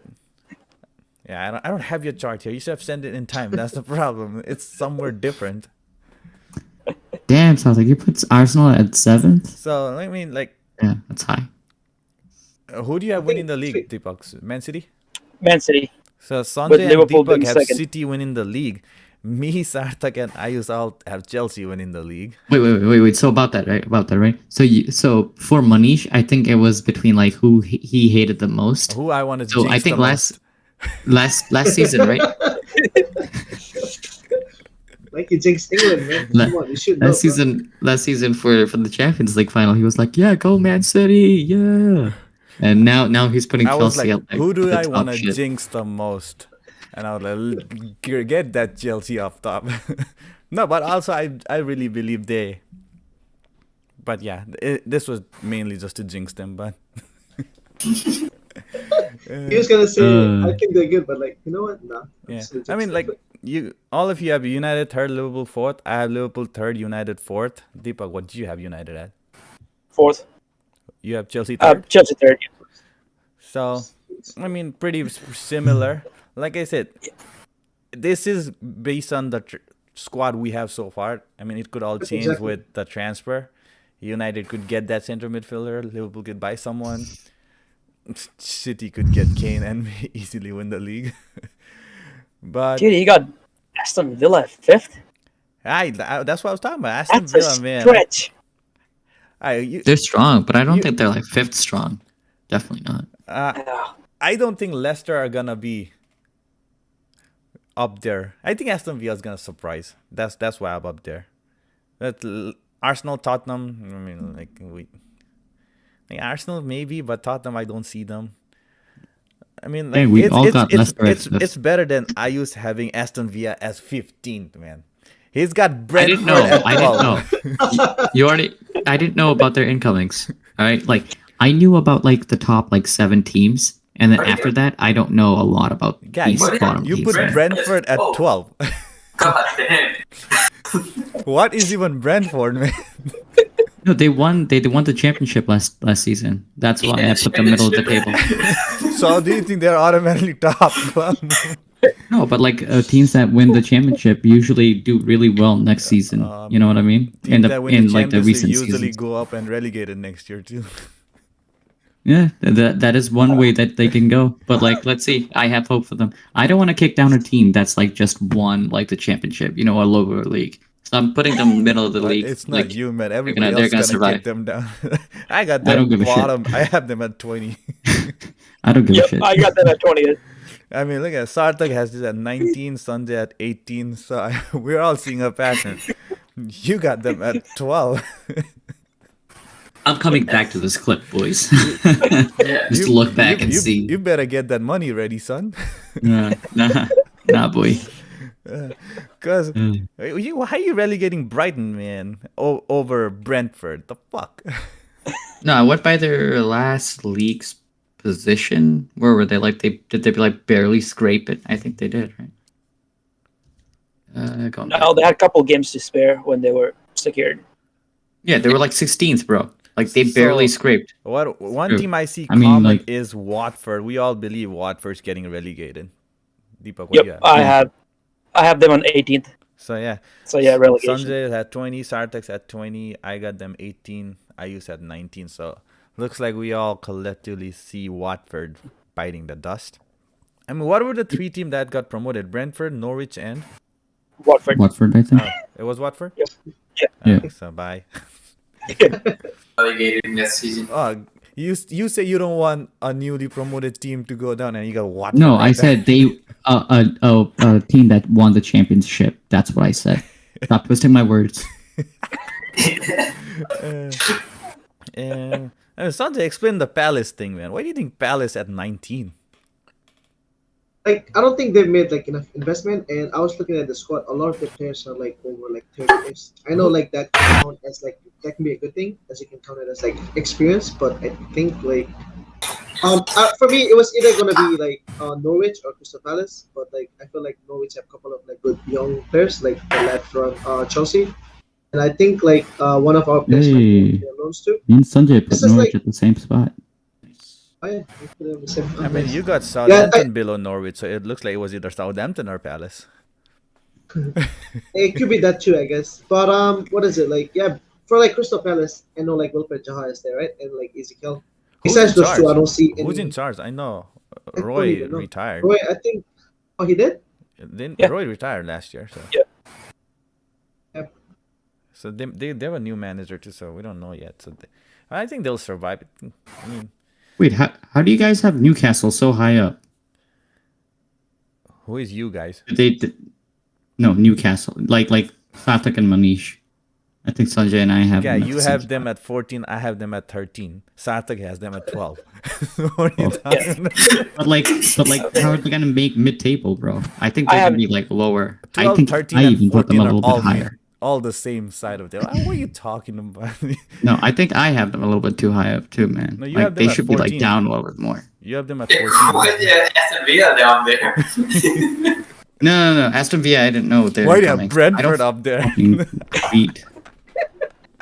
Yeah, I don't have your chart here. You should have sent it in time. That's the problem. It's somewhere different. Damn, Southwick, you put Arsenal at 7th? So I mean, like, Yeah, that's high. who do you have winning the league, Deepak? Man City. Man City. So Sanjay and Liverpool Deepak being have second. City winning the league. Me, Sarthak, and Ayus all have Chelsea winning the league. Wait. So about that, right? So for Manish, I think it was between like who he hated the most. Who I wanted to So jinx I think the last season, right? you jinxed England, man. La- Come on, you should know. Last season for the Champions League final, he was like, "Yeah, go Man City, yeah." And now he's putting I was Chelsea like, at like, who do the I top want to shit. jinx the most? And I was like, get that Chelsea off top. No, but also I really believe they. But yeah, this was mainly just to jinx them. But He was gonna say Uh. I think they're good, but like you know what? Nah. I'm yeah, just gonna I mean, jinx like them. all of you have United third, Liverpool fourth. I have Liverpool third, United fourth. Deepak, what do you have United at? Fourth. You have Chelsea third. Chelsea third. So, I mean, pretty similar. Like I said, this is based on the squad we have so far. I mean, it could all change Exactly. with the transfer. United could get that center midfielder. Liverpool could buy someone. City could get Kane and easily win the league. But Dude, you got Aston Villa at fifth. that's what I was talking about. Aston That's Villa, a man. stretch. They're strong, but I don't You- think they're like 5th strong. Definitely not. I don't think Leicester are gonna be up there. I think Aston Villa is gonna surprise. That's why I'm up there. Arsenal, Tottenham. I mean, like Arsenal maybe, but Tottenham I don't see them. I mean, like, Hey, we all got Leicester at fifth. it's better than Ayus having Aston Villa as 15th, man. He's got I Brentford didn't know. at I 12. didn't know. You already. I didn't know about their incomings. All right, like I knew about like the top like 7 teams, and then after that, I don't know a lot about Guys, these bottom you teams. put Brentford at 12. God damn. What is even Brentford, man? No, they won. They won the championship last season. That's why I put them middle of the table. So do you think they're automatically top club? No, but like teams that win the championship usually do really well next season. You know what I mean? Teams that win in the like the Champions League recent usually seasons. go up and relegated next year too. Yeah, that is one way that they can go. But like, let's see. I have hope for them. I don't want to kick down a team that's like just won like the championship. You know, a lower league. So I'm putting them middle of the But league. it's not like, you, man. Everybody they're else gonna is gonna kick survive. them down. I got I them don't give a shit. bottom. I have them at 20. I don't give a Yep, shit. I got them at 20th. I mean, look at Sarthak has this at 19, Sanjay at 18. So we're all seeing a pattern. You got them at 12. I'm coming back to this clip, boys. Yeah. Just look back and see. You better get that money ready, son. Nah, boy. Cause Mm. how you relegating Brighton, man, over Brentford? The fuck? No, I went by their last league's position. Where were they? Like did they like barely scrape it? I think they did, right? Going back. No, they had a couple games to spare when they were secured. Yeah, they were like 16th, bro. Like they barely So- scraped. What one True. team I see I mean, common like- is Watford. We all believe Watford's getting relegated. Deepak, what do you Yep, have? I have them on 18th. So yeah, So yeah, relegation. Sanjay had 20, Sartek's at 20. I got them 18. Ayush at 19. So looks like we all collectively see Watford biting the dust. I mean, what were the three teams that got promoted? Brentford, Norwich, and Watford. Watford, I think. it was Watford. Yep. Yeah. So bye. Relegated next season. Oh, you say you don't want a newly promoted team to go down, and you got Watford. No, right I there. said they a team that won the championship. That's what I said. Stop twisting my words. And Sanjay, explain the Palace thing, man. Why do you think Palace at 19? Like I don't think they've made like enough investment, and I was looking at the squad. A lot of the players are like over like 30 years. I know like that can count as like that can be a good thing, as you can count it as like experience. But I think like for me it was either gonna be like Norwich or Crystal Palace. But like I feel like Norwich have a couple of like good young players, like the lad from Chelsea, and I think like one of our players might Hey. be loans too. Me and Sanjay put This is Norwich like- at the same spot. Oh yeah, we put them in the same I mean, conference. you got Southampton below Norwich, so it looks like it was either Southampton or Palace. It could be that too, I guess. But what is it like? Yeah, for like Crystal Palace, I know like Wilfred Zaha is there, right? And like Ezekiel. Who's Besides in those two, charge? I don't see any. Who's in charge? I know I don't Roy even know. retired. Roy, I think. Oh, he did. Then Yeah. Roy retired last year, so Yeah. Yep. so they have a new manager too, so we don't know yet. So I think they'll survive. I mean, Wait, how do you guys have Newcastle so high up? who is you guys? No, Newcastle. Like Fatak and Manish. I think Sanjay and I have. Yeah, them at you the same have spot. them at 14. I have them at 13. Sarthak has them at 12. What are you Oh. talking about? But like, how are they gonna make mid-table, bro? I think I they're have- gonna be like lower. 12, I think 13, I and even put them 14 a are little bit all higher. all the same side of the. What are you talking about? No, I think I have them a little bit too high up too, man. No, you like have them they at should be 14. like down a little bit more. You have them at Why 14. is Aston Villa down there? No. Aston Villa, I didn't know they were Why do you have coming. I Brentford don't up there? fucking beat.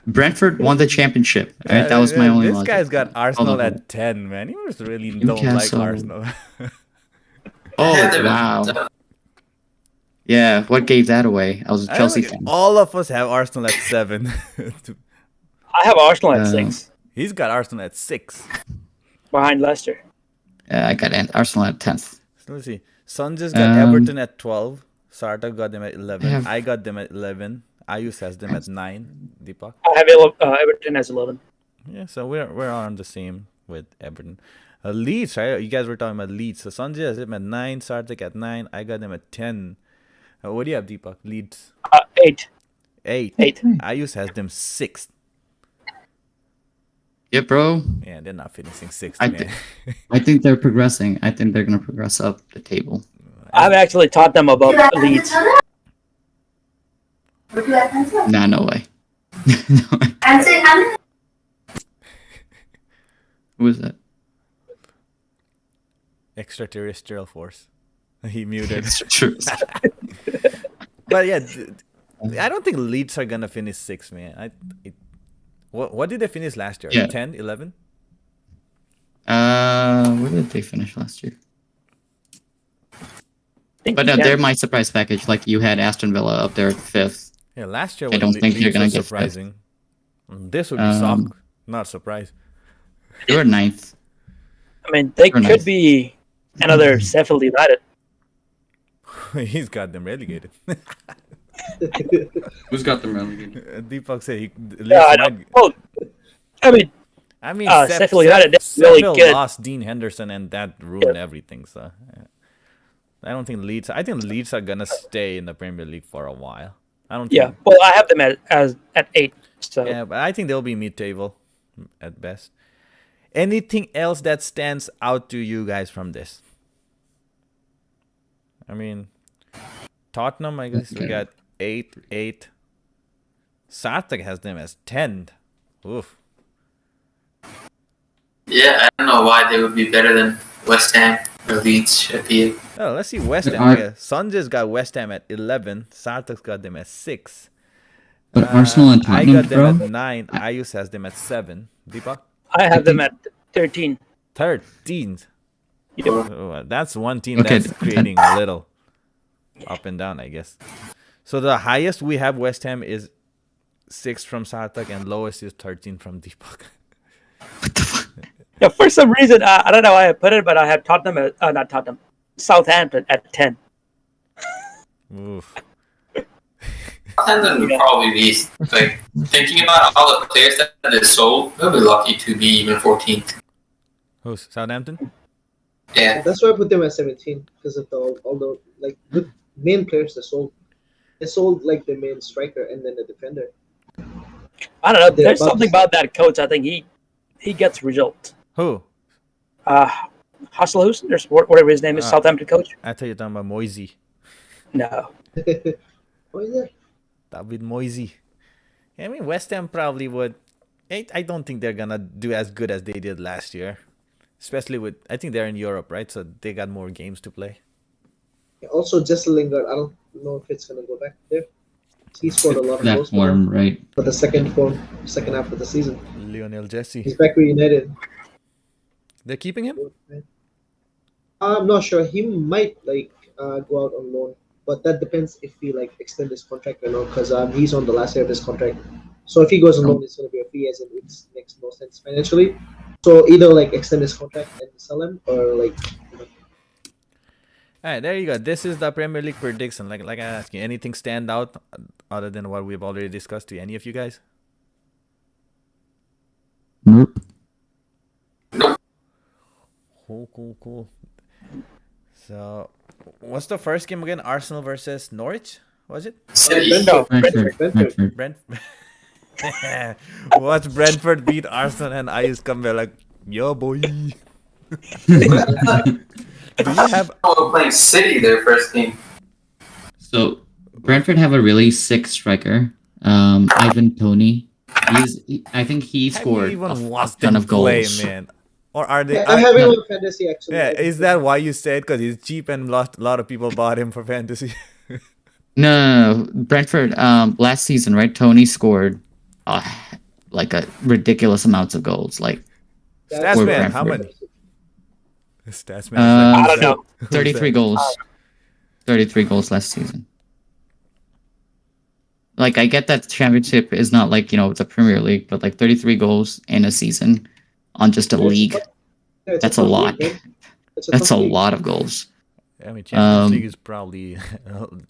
Brentford won the championship. Right? That was my only. This logic. guy's got Arsenal Hold on. at 10, man. He must really don't like Newcastle. Arsenal. Oh wow. Yeah, what gave that away? I was a I Chelsea don't know, fan. all of us have Arsenal at 7. I have Arsenal at Uh, 6 He's got Arsenal at 6. behind Leicester. I got Arsenal at 10th. So let's see. Sanjay's got Everton at 12. Sarta got them at 11. have- I got them at 11. Ayush has them at 9. Deepak. I have Everton as 11. Yeah, so we're on the same with Everton. Leeds, right? You guys were talking about Leeds. So Sanjay has them at 9. Sarthak at 9. I got them at 10. What do you have, Deepak? Leeds 8. 8. 8. Ayush has them 6th. Yeah, bro. Yeah, they're not finishing 6th, I man. I think they're progressing. I think they're gonna progress up the table. I've actually taught them above Leeds. Nah, no way. Who is that? Extraterrestrial force. He muted. True. But yeah, I don't think Leeds are gonna finish sixth, man. What did they finish last year? Yeah. 10, 11? Where did they finish last year? But they're my surprise package. Like you had Aston Villa up there at 5th. Yeah, last year I don't think Leeds they're gonna was get surprising. This would be shock, not surprise. They were 9th. I mean, they Very could nice. be another Sheffield United. He's got them relegated. Who's got them relegated? Deepak said he. Yeah, I know. Well, I mean, I mean, Sheffield United, they're really Sheffield good. lost Dean Henderson, and that ruined everything. So, I don't think Leeds. I think Leeds are gonna stay in the Premier League for a while. I don't. yeah. Think, Well, I have them at 8. So yeah, but I think they'll be mid-table at best. Anything else that stands out to you guys from this? I mean, Tottenham, I guess we got 8. Sartek has them as 10th. Oof. Yeah, I don't know why they would be better than West Ham or Leeds should be. Oh, let's see West But Ham. Yeah. Sanjay's got West Ham at 11. Sartek's got them at 6. But Arsenal and I Tottenham, got them bro. at 9. Ayus has them at 7. Deepak? I have them at 13. 13th. Yep. Oh, that's one team Okay, that's creating a little up and down, I guess. So the highest we have West Ham is 6 from Sartak, and lowest is 13 from Deepak. Yeah, for some reason, I don't know why I put it, but I have Tottenham at, not Tottenham, Southampton at 10. Oof. Southampton would probably be like thinking about all the players that they sold. They'll be lucky to be even 14th. Who's Southampton? Yeah, That's why I put them at 17 because of all the like good main players they sold. They sold like the main striker and then the defender. I don't know. They're There's about something to- about that coach. I think he gets results. Who? Hasselhuis, there's whatever his name is, Southampton coach. I tell you, talking about Moisey. No. Oh yeah. David Moisey. I mean, West Ham probably would. I don't think they're gonna do as good as they did last year, especially with. I think they're in Europe, right? So they got more games to play. Also, Jesse Lingard. I don't know if it's gonna go back there. He scored a lot of That goals form, right? for the second half of the season. Lionel Jesse. He's back with United. They're keeping him. I'm not sure. He might go out on loan, but that depends if he extend his contract or not. Because he's on the last year of his contract. So if he goes on loan, it's gonna be a fee, as in it makes no sense financially. So either extend his contract and sell him, or All right, there you go. This is the Premier League prediction. Like I asked you, anything stand out other than what we've already discussed to any of you guys? Nope. Cool. So, what's the first game again? Arsenal versus Norwich? Was it? City. Brentford. Brentford. Watch Brentford beat Arsenal and Ayus come back like, yo boy. Do you have? Oh, playing City their first game. So Brentford have a really sick striker, Ivan Toney. I think he Have you scored even a watched ton him of goals. play, man? Or are they? I have him on fantasy actually. Yeah, is that why you said? Because he's cheap and a lot of people bought him for fantasy. No. Brentford. Last season, right? Tony scored, like a ridiculous amounts of goals, like Stats Or man, how Brentford. many? Stats man. I don't know. 33 goals. 33 goals last season. Like, I get that championship is not the Premier League, but 33 goals in a season on just a league. Yeah, it's That's a tough lot. league, man. It's That's tough a league. lot of goals. I mean, Champions League is probably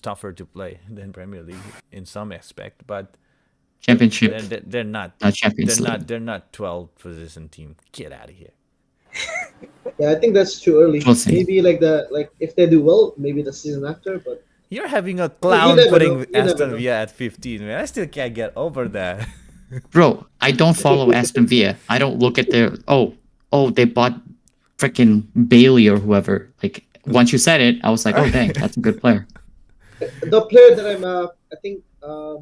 tougher to play than Premier League in some aspect, but Championship, they're not. not Champions They're League. not. They're not 12 position team. Get out of here. Yeah, I think that's too early. We'll see. Maybe if they do well, maybe the season after. But You're having a you clown never putting know. You never Aston know. Villa at 15, man. I still can't get over that. Bro, I don't follow Aston Villa. I don't look at their they bought freaking Bailey or whoever. Once you said it, I was like, oh dang, that's a good player. the player that I think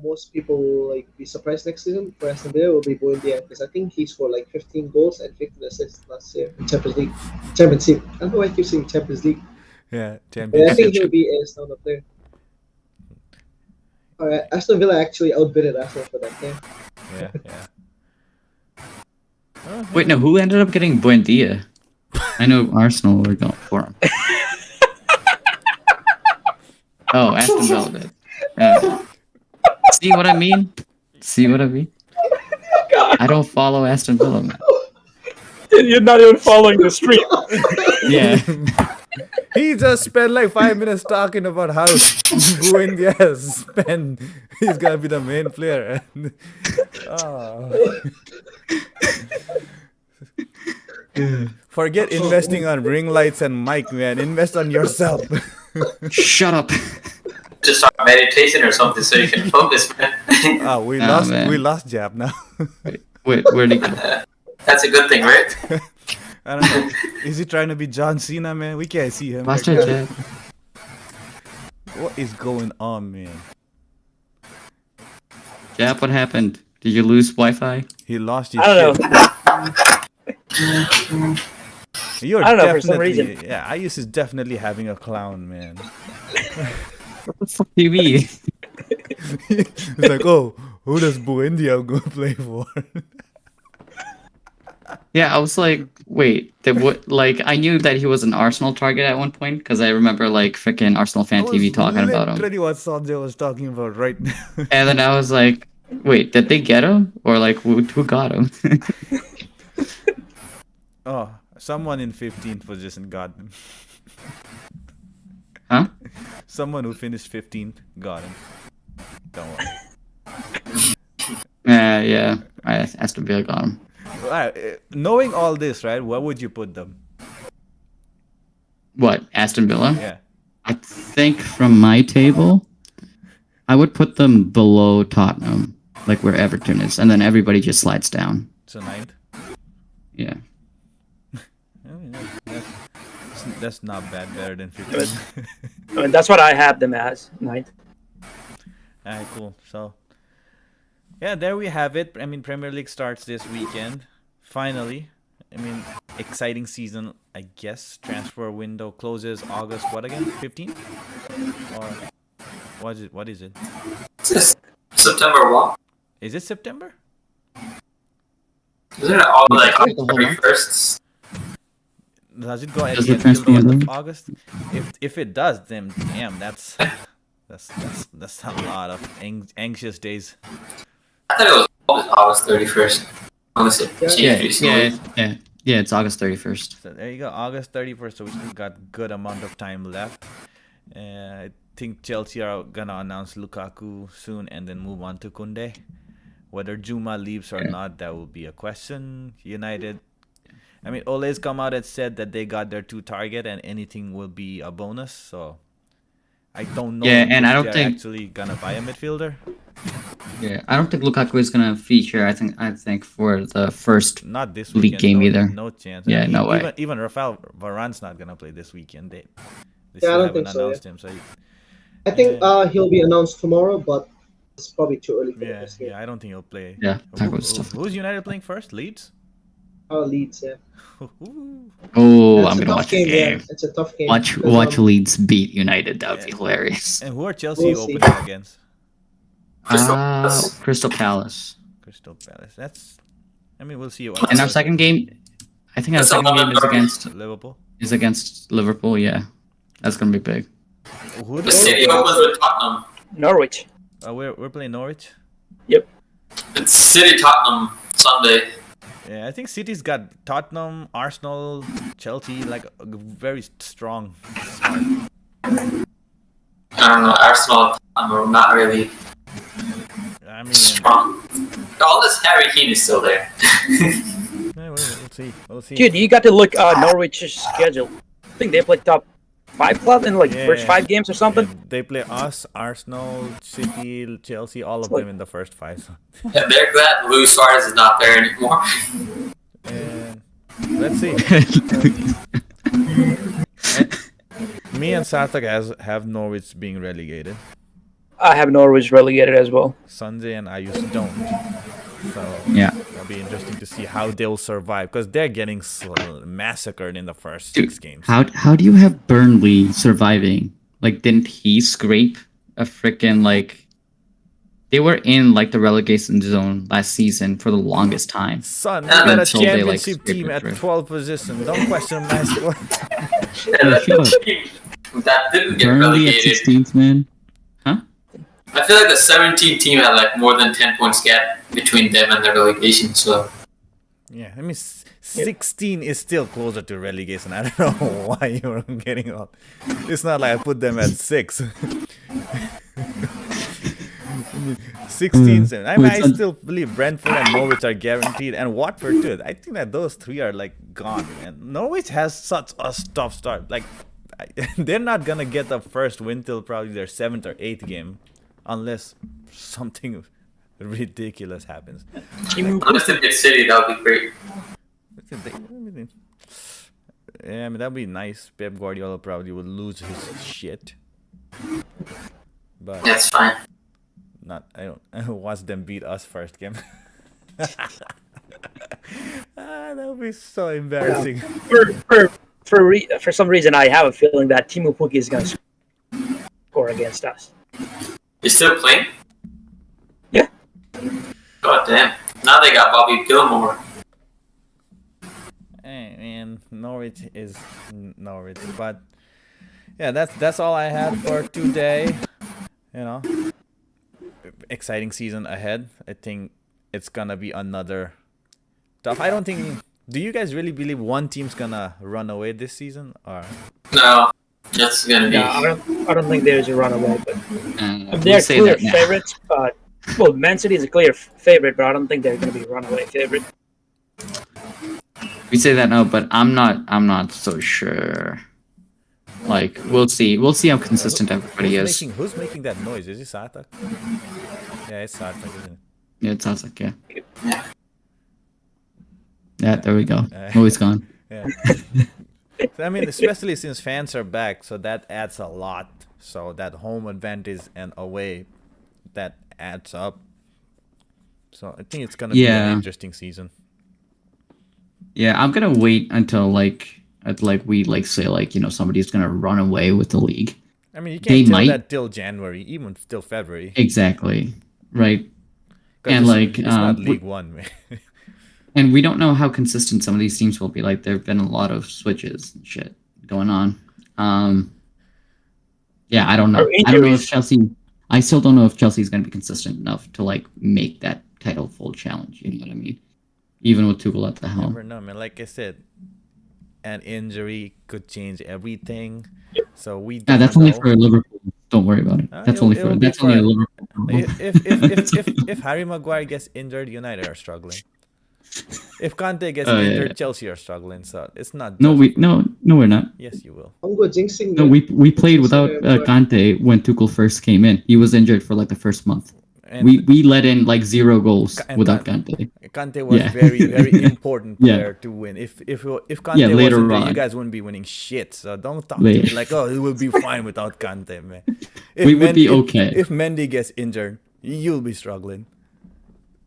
most people will be surprised next season for Aston Villa will be Buendia, because I think he scored 15 goals and 15 assists last year in Champions League. I don't know why I keep saying Champions League. Yeah, But I Champions think League. he'll be a standout player. Alright, Aston Villa actually outbid Arsenal for that game. Yeah, yeah. Oh, Wait, no, who ended up getting Buendia? I know Arsenal were going for him. Oh, Aston Villa did. See what I mean? See what I mean? I don't follow Aston Villa, man. You're not even following the stream. Yeah. He just spent like 5 minutes talking about how Buendia has spent. He's gonna be the main player. Oh. Forget investing on ring lights and mic, man. Invest on yourself. Shut up. Just start meditation or something so you can focus, man. We Oh, lost. man. We lost Jab now. Wait, where'd he go? That's a good thing, right? I don't know. Is he trying to be John Cena, man? We can't see him. Master right now. Jet. What is going on, man? Jap, what happened? Did you lose Wi-Fi? He lost his I don't know. shit. You're I don't know, for some definitely, reason. yeah, Ayus is definitely having a clown, man. What the fuck do you mean? It's like, oh, who does Buendia go play for? Yeah, I was like, wait, like I knew that he was an Arsenal target at one point because I remember like freaking Arsenal fan TV talking about him, Literally what Sanjay was talking about right now. and then I was like, wait, did they get him or like who got him? Oh, someone in 15th position got him. Huh? Someone who finished 15th got him. Don't worry. Yeah, I Aston Villa got him. Alright, knowing all this, right? Where would you put them? What, Aston Villa? Yeah. I think from my table, I would put them below Tottenham, like where Everton is, and then everybody just slides down. So 9th. Yeah. I mean, that's not bad. Better than 15th. I mean, that's what I have them as. Ninth. Alright, cool. So, yeah, there we have it. I mean, Premier League starts this weekend. Finally. I mean, exciting season, I guess. Transfer window closes August, what again? 15th? Or what is it? It's September 1. Is it September? Isn't it all like the whole month? 31st? Does it go at Does the the transfer end of window? August? If it does, then damn, that's a lot of anxious days. I thought it was always August 31st. Unless it changed recently. Yeah, it's August 31st. So there you go, August 31st. So we still got good amount of time left. I think Chelsea are gonna announce Lukaku soon and then move on to Kunde. Whether Juma leaves or not, that will be a question. United, I mean, Ole's come out and said that they got their 2 target and anything will be a bonus. So I don't know. Yeah, and if I don't they're think- actually gonna buy a midfielder. Yeah, I don't think Lukaku is gonna feature. I think for the first. Not this League weekend. game no, either. No chance. Yeah, no way. Even Rafael Varane's not gonna play this weekend. They Yeah, I still don't haven't think so, announced him. So I think he'll be announced tomorrow, but it's probably too early for the yeah, next game. yeah, I don't think he'll play. Yeah, talk about stuff. Who's United playing first? Leeds. Leeds, yeah. Oh, It's I'm a gonna tough watch the game, game. yeah. It's a tough game. Watch because, Leeds beat United. That would be hilarious. And who are Chelsea We'll see. opening against? Crystal Palace. Crystal Palace. That's. I mean, we'll see. And our second game, I think our That's a second game is London against Liverpool. Yeah, that's gonna be big. Who The City opens with Tottenham. Norwich. we're playing Norwich. Yep. It's City Tottenham Sunday. Yeah, I think City's got Tottenham, Arsenal, Chelsea, like a very strong start. I don't know. Arsenal are not really I mean, strong. All this Harry Kane is still there. yeah, we'll see. We'll see. Dude, you got to look Norwich's schedule. I think they played top 5 club in like first Yeah. 5 games or something. Yeah, they play us, Arsenal, City, Chelsea, all of like- them in the first 5. So. And they're glad Luis Suarez is not there anymore. And let's see. Me and Sarthak have Norwich being relegated. I have Norwich relegated as well. Sanjay and Ayush don't. So Yeah. it'll be interesting to see how they'll survive because they're getting massacred in the first Dude, 6 games. how do you have Burnley surviving? Like, didn't he scrape a freaking like They were in like the relegation zone last season for the longest time. Son, we And got a until they, like, championship scraped team it at through. 12 position. Don't question my squad. And Yeah, shut up. the team that didn't get Burnley at relegated. 16th, man. I feel like the 17 team had like more than 10 points gap between them and the relegation. So Yeah, I mean, 16 is still closer to relegation. I don't know why you're getting on. It's not like I put them at 6. 16, 7. I mean, I still believe Brentford and Norwich are guaranteed, and Watford too. I think that those three are like gone, man. Norwich has such a tough start. Like, they're not gonna get the first win till probably their 7th or 8th game, unless something ridiculous happens. unless they get City, that would be great. Yeah, I mean that'd be nice. Pep Guardiola probably would lose his shit, but That's fine. not. I don't watch them beat us first game. That would be so embarrassing. For some reason, I have a feeling that Timu Pukki is going to score against us. He's still playing? Yeah. God damn. Now they got Bobby Gilmore. Hey, man, Norwich is Norwich, but yeah, that's all I had for today. You know, exciting season ahead. I think it's gonna be another tough. I don't think. Do you guys really believe one team's gonna run away this season, or? No. That's gonna be. Yeah, I don't think there's a runaway, but We'll they're say clear that now. favorites. But well, Man City is a clear favorite, but I don't think they're going to be a runaway favorite. We say that now, but I'm not so sure. Like, we'll see. We'll see how consistent everybody is. Who's making that noise? Is it Sartak? Yeah, it's Sartak, isn't it? Yeah, it sounds like, yeah. Yeah. Yeah, there we go. Oh, he's gone. Yeah. So, I mean, especially since fans are back, so that adds a lot. So that home advantage and away, that adds up. So I think it's gonna be Yeah. an interesting season. Yeah, I'm gonna wait until we say somebody's gonna run away with the league. I mean, you They can't tell might. that till January, even till February. Exactly. Right. 'Cause And it's not League we- One, man. And we don't know how consistent some of these teams will be. Like, there have been a lot of switches and shit going on. Yeah, I don't know. Or I don't know if injuries. Chelsea. I still don't know if Chelsea's going to be consistent enough to make that title full challenge. You know what I mean? Even with Tuchel at the helm. Never know, man. Like I said, an injury could change everything. So we Yeah, don't that's only know. for Liverpool. Don't worry about it. That's it'll- only it'll for be that's only a for- Liverpool problem. If Harry Maguire gets injured, United are struggling. If Kante gets Oh, yeah, injured, yeah. Chelsea are struggling. So it's not. No, just- no, we're not. Yes, you will. I'm good jinxing. No, it. we played Jinxing without it, but- Kante when Tuchel first came in. He was injured for like the first month. And We let in like 0 goals And without Kan- Kante. Kante was Yeah. very important Yeah. player to win. If Kante Yeah, later wasn't there, you on. guys wouldn't be winning shit. So don't talk to me Later. like, oh, it will be fine without Kante, man. If We would be okay. If Mendy gets injured, you'll be struggling.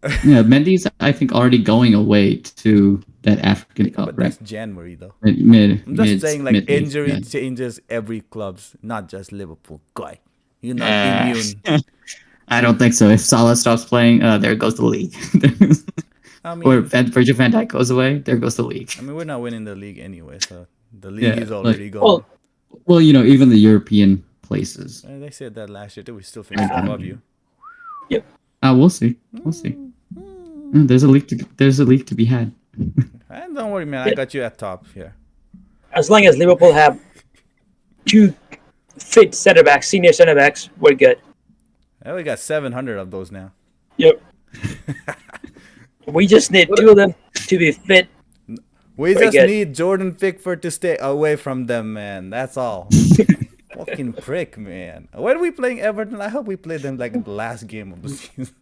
Yeah, Mendy's I think already going away to that African Cup, But right? that's January though. Mid. I'm just mid- saying, like, mid- injury yeah. changes every club's, not just Liverpool. Guy, you're not Uh, immune. I don't think so. If Salah stops playing, there goes the league. I mean, or Virgil van Dijk goes away, there goes the league. I mean, we're not winning the league anyway, so the league Yeah, is already gone. Well, Well, even the European places. And they said that last year too. We still finished above you. We'll see. We'll see. There's a league to be had. And don't worry, man. I got you at top here. as long as Liverpool have 2 fit center backs, senior center backs, we're good. And we got 700 of those now. Yep. We just need 2 of them to be fit. We Very just good. need Jordan Pickford to stay away from them, man. That's all. Fucking prick, man. When are we playing Everton? I hope we play them like the last game of the season.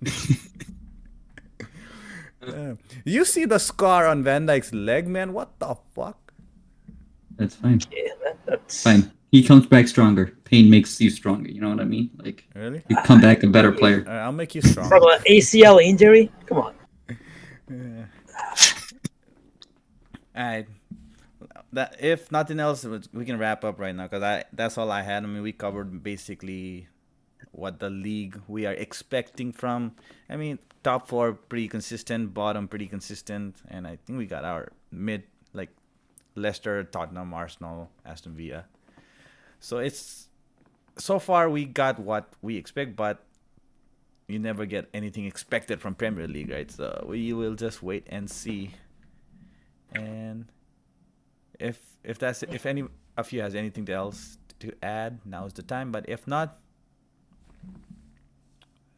You see the scar on Van Dijk's leg, man? What the fuck? That's fine. Yeah, that's Fine. He comes back stronger. Pain makes you stronger. You know what I mean? Like, Really? you come back a better player. Alright, I'll make you strong. from an ACL injury. Come on. Alright. That if nothing else, we can wrap up right now because that's all I had. I mean, we covered basically what the league we are expecting from. I mean, top four pretty consistent, bottom pretty consistent, and I think we got our mid like Leicester, Tottenham, Arsenal, Aston Villa. So it's so far we got what we expect, but you never get anything expected from Premier League, right? So we will just wait and see. And if any of you has anything else to add, now is the time. But if not,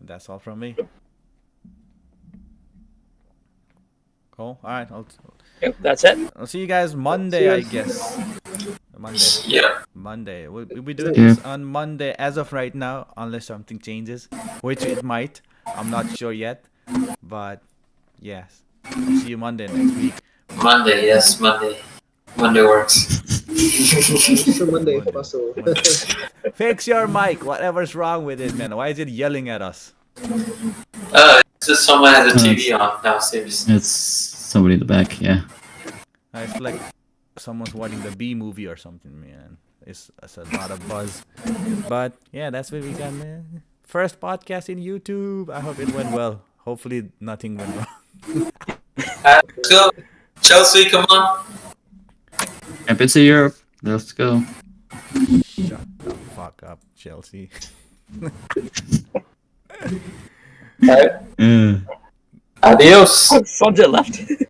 that's all from me. Cool. All right. Yep, that's it. I'll see you guys Monday, I guess. Monday. Yeah. Monday. We'll be doing this on Monday as of right now, unless something changes, which it might. I'm not sure yet. But yes. I'll see you Monday next week. Monday, yes, Monday. Monday works. So Monday, Paso. Fix your mic. Whatever's wrong with it, man. Why is it yelling at us? It's just someone has a TV on downstairs. It's somebody in the back. Yeah. It's like someone's watching the B movie or something, man. It's a lot of buzz. But yeah, that's what we got, man. First podcast in YouTube. I hope it went well. Hopefully nothing went wrong. Let's go. Chelsea, come on. Champions of Europe. Let's go. Shut the fuck up, Chelsea. Alright. Yeah. Adios. Sonja left.